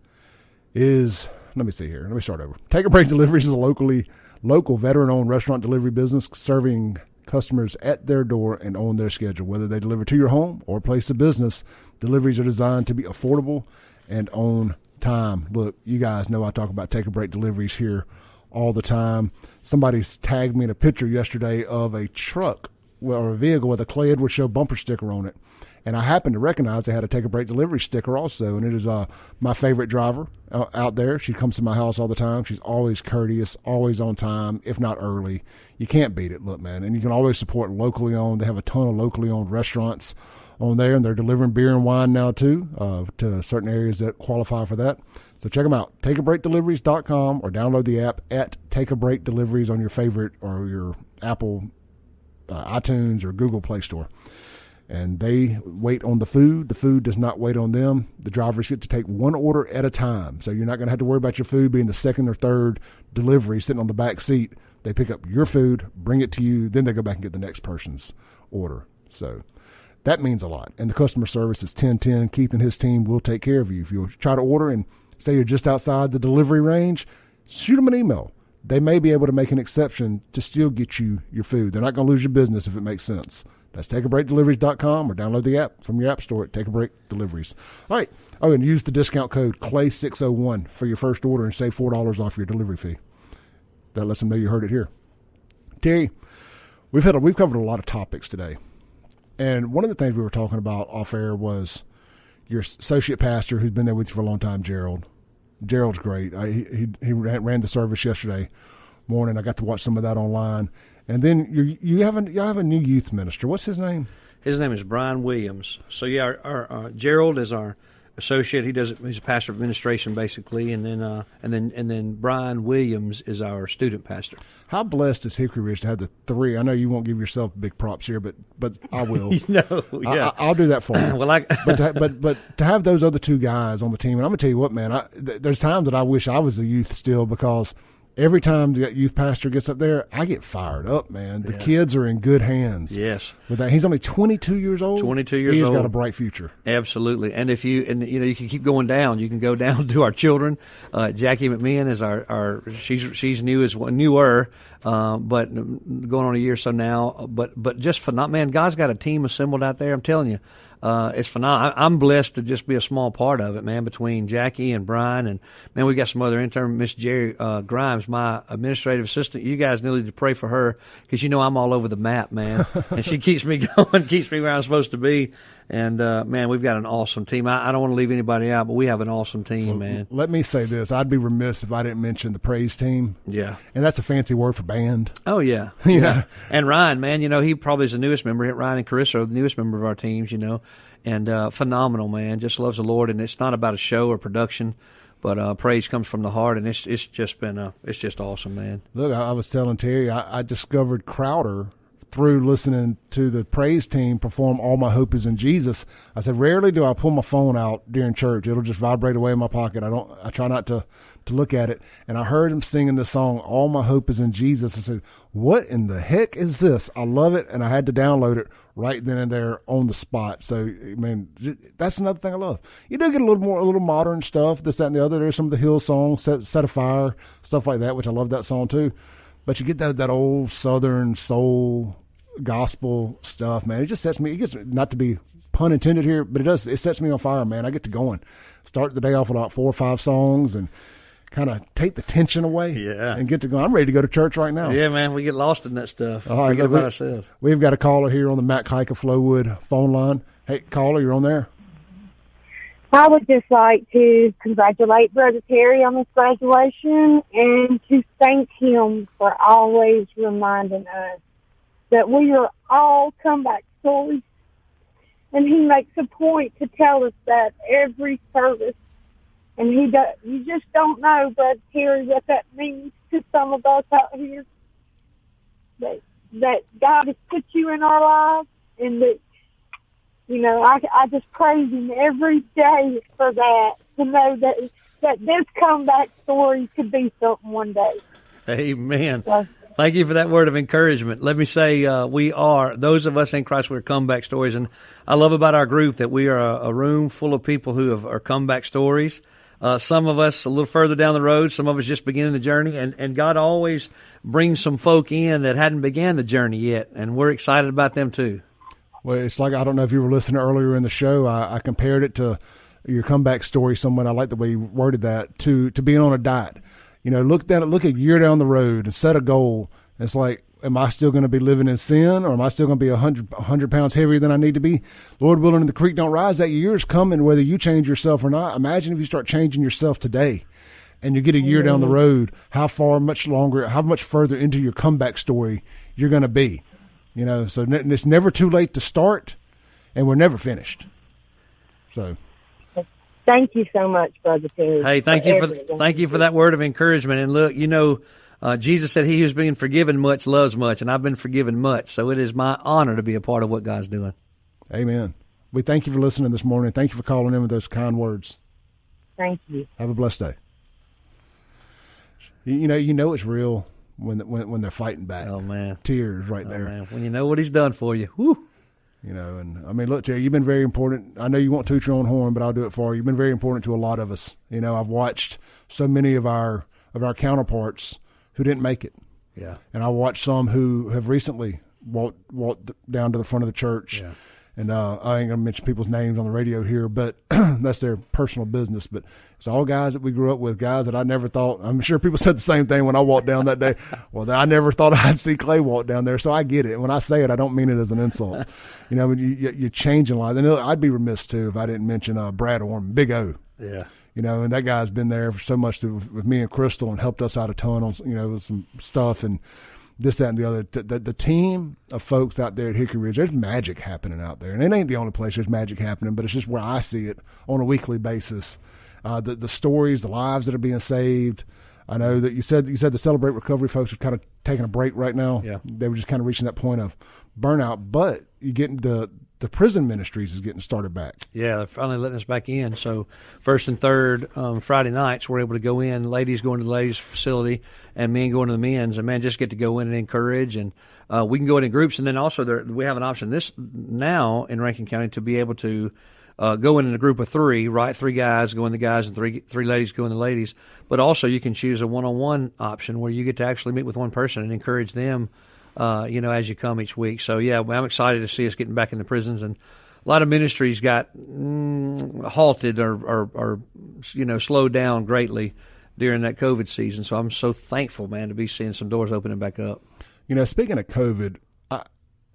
is, let me see here. Let me start over. Take a Break Deliveries is a local veteran-owned restaurant delivery business serving customers at their door and on their schedule. Whether they deliver to your home or place of business, deliveries are designed to be affordable and on time. Look, you guys know I talk about Take a Break Deliveries here all the time. Somebody's tagged me in a picture yesterday of a truck or a vehicle with a Clay Edwards Show bumper sticker on it. And I happened to recognize they had a Take a Break Delivery sticker also, and it is my favorite driver out there. She comes to my house all the time. She's always courteous, always on time, if not early. You can't beat it, look, man. And you can always support locally owned. They have a ton of locally owned restaurants on there, and they're delivering beer and wine now too to certain areas that qualify for that. So check them out, takeabreakdeliveries.com, or download the app at Take a Break Deliveries on your favorite or your Apple iTunes or Google Play Store. And they wait on the food. The food does not wait on them. The drivers get to take one order at a time. So you're not going to have to worry about your food being the second or third delivery sitting on the back seat. They pick up your food, bring it to you, then they go back and get the next person's order. So that means a lot. And the customer service is 1010. Keith and his team will take care of you. If you try to order and say you're just outside the delivery range, shoot them an email. They may be able to make an exception to still get you your food. They're not going to lose your business if it makes sense. That's takeabreakdeliveries.com, or download the app from your app store at Take a Break Deliveries. All right. Oh, and use the discount code CLAY601 for your first order and save $4 off your delivery fee. That lets them know you heard it here. Terry, we've covered a lot of topics today. And one of the things we were talking about off air was your associate pastor who's been there with you for a long time, Gerald. Gerald's great. He ran the service yesterday morning. I got to watch some of that online. And then you have a new youth minister. What's his name? His name is Brian Williams. So yeah, our Gerald is our associate. He's a pastor of administration basically, and then Brian Williams is our student pastor. How blessed is Hickory Ridge to have the three? I know you won't give yourself big props here, but I will. No, yeah, I'll do that for you. Well, but to have those other two guys on the team, and I'm gonna tell you what, man, there's times that I wish I was a youth still, because every time the youth pastor gets up there, I get fired up, man. The kids are in good hands. Yes. With that, he's only 22 years old. 22 years old. He's got a bright future. Absolutely. And you can keep going down. You can go down to our children. Jackie McMahon is she's newer, but going on a year or so now. But just phenomenal, man. God's got a team assembled out there. I'm telling you. It's phenomenal. I'm blessed to just be a small part of it, man, between Jackie and Brian. And, man, we got some other intern, Miss Jerry Grimes, my administrative assistant. You guys need to pray for her because, I'm all over the map, man. And she keeps me going, keeps me where I'm supposed to be. And, man, we've got an awesome team. I don't want to leave anybody out, but we have an awesome team, man. Let me say this. I'd be remiss if I didn't mention the praise team. Yeah. And that's a fancy word for band. Oh, yeah. Yeah. And Ryan, man, he probably is the newest member. Ryan and Carissa are the newest member of our teams, And phenomenal, man. Just loves the Lord, and it's not about a show or production, but praise comes from the heart, and it's just awesome, man. Look, I was telling Terry, I discovered Crowder through listening to the praise team perform "All My Hope Is in Jesus." I said, rarely do I pull my phone out during church; it'll just vibrate away in my pocket. I try not to look at it. And I heard him singing the song "All My Hope Is in Jesus." I said, "What in the heck is this?" I love it, and I had to download it right then and there on the spot. So, man, that's another thing I love. You do get a little modern stuff, this, that, and the other. There's some of the Hill songs, Set Afire, stuff like that, which I love that song too. But you get that old Southern soul gospel stuff, man. It just sets me, not to be pun intended here, but it sets me on fire, man. I get to going. Start the day off with about 4 or 5 songs and kind of take the tension away and get to go. I'm ready to go to church right now. Yeah, man, we get lost in that stuff. All right, forget about ourselves. We've got a caller here on the Matt Kike of Flowood phone line. Hey, caller, you're on there. I would just like to congratulate Brother Terry on his graduation and to thank him for always reminding us that we are all comeback stories. And he makes a point to tell us that every service. And you just don't know, Brother Terry, what that means to some of us out here. That God has put you in our lives, and that, I just praise him every day for that, to know that this comeback story could be something one day. Amen. So, thank you for that word of encouragement. Let me say, those of us in Christ, we're comeback stories. And I love about our group that we are a room full of people who are comeback stories. Some of us a little further down the road, some of us just beginning the journey. And God always brings some folk in that hadn't began the journey yet. And we're excited about them too. Well, it's like, I don't know if you were listening earlier in the show, I compared it to your comeback story somewhat. I like the way you worded that, to being on a diet. Look a year down the road and set a goal. It's like, am I still going to be living in sin, or am I still going to be 100 pounds heavier than I need to be? Lord willing, the creek don't rise. That year's coming, whether you change yourself or not. Imagine if you start changing yourself today and you get a year down the road, how much further into your comeback story you're going to be. So it's never too late to start, and we're never finished. So. Thank you so much, Brother Terry. Hey, thank you for that word of encouragement. And look, Jesus said, "He who's been forgiven much loves much," and I've been forgiven much. So it is my honor to be a part of what God's doing. Amen. We thank you for listening this morning. Thank you for calling in with those kind words. Thank you. Have a blessed day. You know it's real when they're fighting back. Oh man, tears right there. Man. When you know what He's done for you. Whew. And I mean, look, Jerry, you've been very important. I know you won't toot your own horn, but I'll do it for you. You've been very important to a lot of us. I've watched so many of our counterparts who didn't make it. Yeah. And I watched some who have recently walked down to the front of the church. Yeah. And I ain't going to mention people's names on the radio here, but that's their personal business. But it's all guys that we grew up with, guys that I never thought. I'm sure people said the same thing when I walked down that day. Well, I never thought I'd see Clay walk down there, so I get it. And when I say it, I don't mean it as an insult. You're changing lives. And I'd be remiss, too, if I didn't mention Brad Orman, Big O. Yeah. And that guy's been there for so much with me and Crystal and helped us out a ton on, with some stuff and this, that, and the other. The team of folks out there at Hickory Ridge, there's magic happening out there. And it ain't the only place there's magic happening, but it's just where I see it on a weekly basis. The stories, the lives that are being saved. I know that you said the Celebrate Recovery folks are kind of taking a break right now. Yeah. They were just kind of reaching that point of burnout, but you get the the prison ministries is getting started back. Yeah, they're finally letting us back in. So first and third Friday nights, we're able to go in, ladies going to the ladies' facility and men going to the men's, and men just get to go in and encourage, and we can go in groups. And then also we have an option this now in Rankin County to be able to go in a group of three, right? 3 guys go in the guys and three ladies go in the ladies. But also you can choose a one-on-one option where you get to actually meet with one person and encourage them, as you come each week. So, yeah, I'm excited to see us getting back in the prisons. And a lot of ministries got halted or slowed down greatly during that COVID season. So I'm so thankful, man, to be seeing some doors opening back up. Speaking of COVID,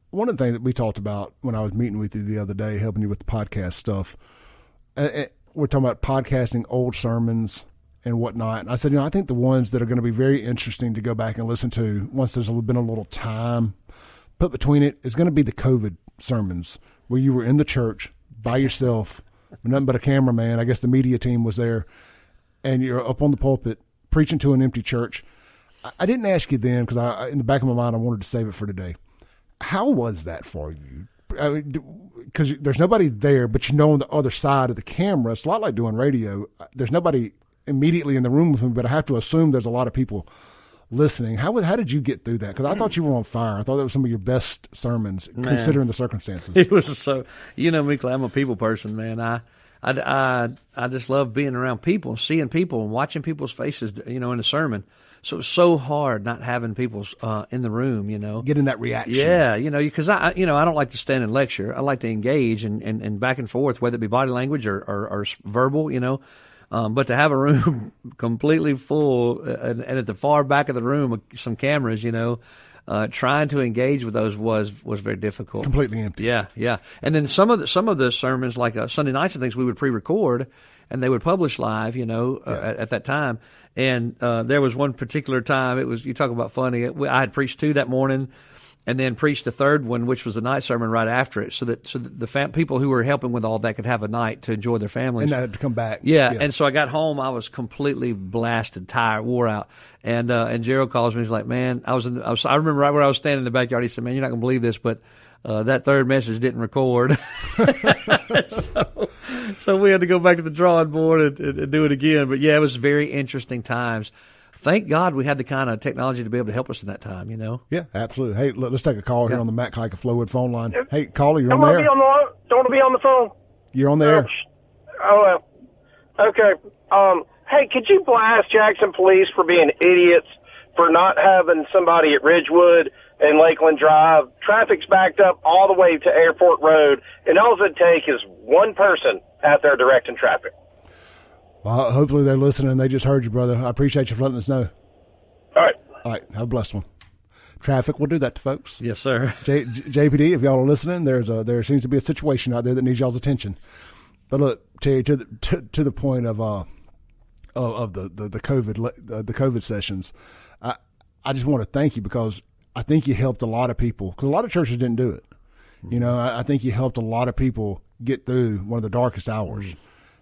one of the things that we talked about when I was meeting with you the other day, helping you with the podcast stuff, we're talking about podcasting old sermons and whatnot. And I said, I think the ones that are going to be very interesting to go back and listen to once there's been a little time put between it is going to be the COVID sermons where you were in the church by yourself, nothing but a cameraman. I guess the media team was there, and you're up on the pulpit preaching to an empty church. I didn't ask you then because in the back of my mind, I wanted to save it for today. How was that for you? Because there's nobody there, but on the other side of the camera, it's a lot like doing radio. There's nobody immediately in the room with me, but I have to assume there's a lot of people listening. How did you get through that? Because I thought you were on fire. I thought that was some of your best sermons, considering the circumstances. It was so, me, Clay, I'm a people person, man. I just love being around people, seeing people, and watching people's faces, in a sermon. So it's so hard not having people in the room, Getting that reaction. Yeah, because I don't like to stand and lecture. I like to engage and back and forth, whether it be body language or verbal, but to have a room completely full and at the far back of the room, some cameras, trying to engage with those was very difficult. Completely empty. Yeah. And then some of the sermons, like Sunday nights and things, we would pre-record and they would publish live, at that time. And there was one particular time, you talk about funny, I had preached 2 that morning and then preached the third one, which was the night sermon right after it, so that the people who were helping with all that could have a night to enjoy their families. And not have to come back. Yeah. And so I got home, I was completely blasted, tired, wore out. And Gerald calls me, he's like, man, I remember right where I was standing in the backyard, he said, man, you're not going to believe this, but that third message didn't record. So we had to go back to the drawing board and do it again. But, yeah, it was very interesting times. Thank God we had the kind of technology to be able to help us in that time, Yeah, absolutely. Hey, let's take a call here on the Mac Hike of Flowwood phone line. Hey, caller, you're on there. Don't want to be on the phone. You're on there. Oh, well. Okay. Hey, could you blast Jackson Police for being idiots for not having somebody at Ridgewood and Lakeland Drive? Traffic's backed up all the way to Airport Road, and all it takes is one person out there directing traffic. Well, hopefully they're listening. They just heard you, brother. I appreciate you for letting us know. All right. Have a blessed one. Traffic will do that to folks. Yes, sir. JPD, if y'all are listening, there seems to be a situation out there that needs y'all's attention. But look, Terry, to the point of the COVID sessions, I just want to thank you because I think you helped a lot of people, because a lot of churches didn't do it. I think you helped a lot of people get through one of the darkest hours.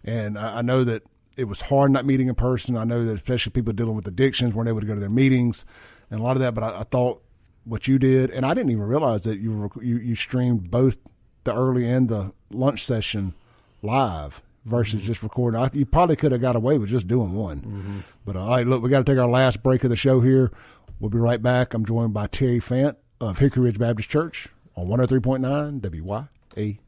And I know that it was hard not meeting in person. I know that especially people dealing with addictions weren't able to go to their meetings and a lot of that. But I thought what you did, and I didn't even realize that you streamed both the early and the lunch session live versus just recording. You probably could have got away with just doing one. But all right, look, we got to take our last break of the show here. We'll be right back. I'm joined by Terry Fant of Hickory Ridge Baptist Church on 103.9 WYAB.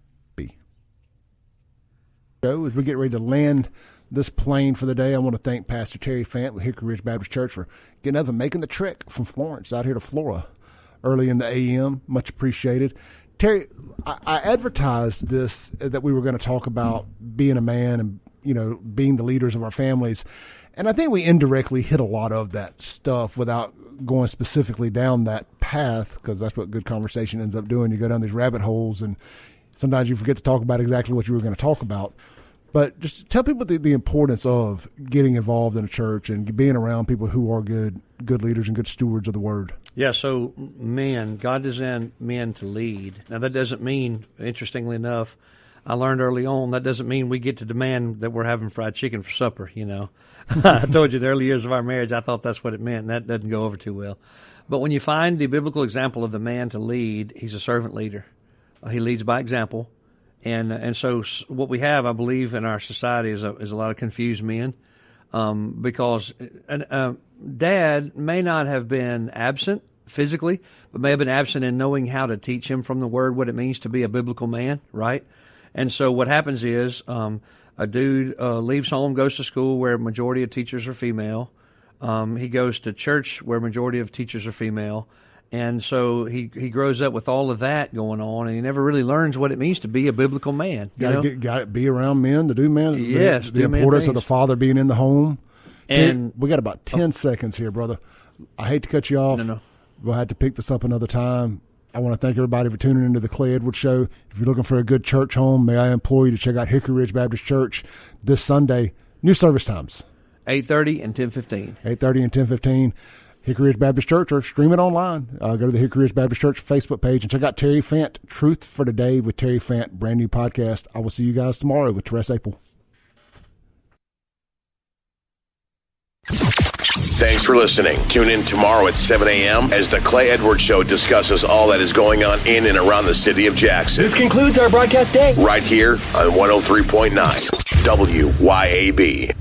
As we get ready to land this plane for the day, I want to thank Pastor Terry Fant with Hickory Ridge Baptist Church for getting up and making the trek from Florence out here to Florida early in the AM. Much appreciated. Terry, I advertised this, that we were going to talk about being a man and, being the leaders of our families. And I think we indirectly hit a lot of that stuff without going specifically down that path, because that's what good conversation ends up doing. You go down these rabbit holes and sometimes you forget to talk about exactly what you were going to talk about. But just tell people the importance of getting involved in a church and being around people who are good leaders and good stewards of the word. Yeah, so God designed men to lead. Now that doesn't mean, interestingly enough, I learned early on, that doesn't mean we get to demand that we're having fried chicken for supper, I told you the early years of our marriage, I thought that's what it meant, and that doesn't go over too well. But when you find the biblical example of the man to lead, he's a servant leader. He leads by example. And so what we have, I believe, in our society is a lot of confused men, because Dad may not have been absent physically, but may have been absent in knowing how to teach him from the Word what it means to be a biblical man, right? And so what happens is a dude leaves home, goes to school where a majority of teachers are female. He goes to church where a majority of teachers are female. And so he grows up with all of that going on, and he never really learns what it means to be a biblical man. Got to be around men to do men. Yes, the importance of the father being in the home. And we got about 10 seconds here, brother. I hate to cut you off. No. We'll have to pick this up another time. I want to thank everybody for tuning into the Clay Edwards Show. If you're looking for a good church home, may I implore you to check out Hickory Ridge Baptist Church this Sunday. New service times: 8:30 and 10:15. 8:30 and 10:15. Hickory Ridge Baptist Church, or stream it online. Go to the Hickory Ridge Baptist Church Facebook page and check out Terry Fant, Truth for Today with Terry Fant, brand new podcast. I will see you guys tomorrow with Teresa April. Thanks for listening. Tune in tomorrow at 7 a.m. as the Clay Edwards Show discusses all that is going on in and around the city of Jackson. This concludes our broadcast day. Right here on 103.9 WYAB.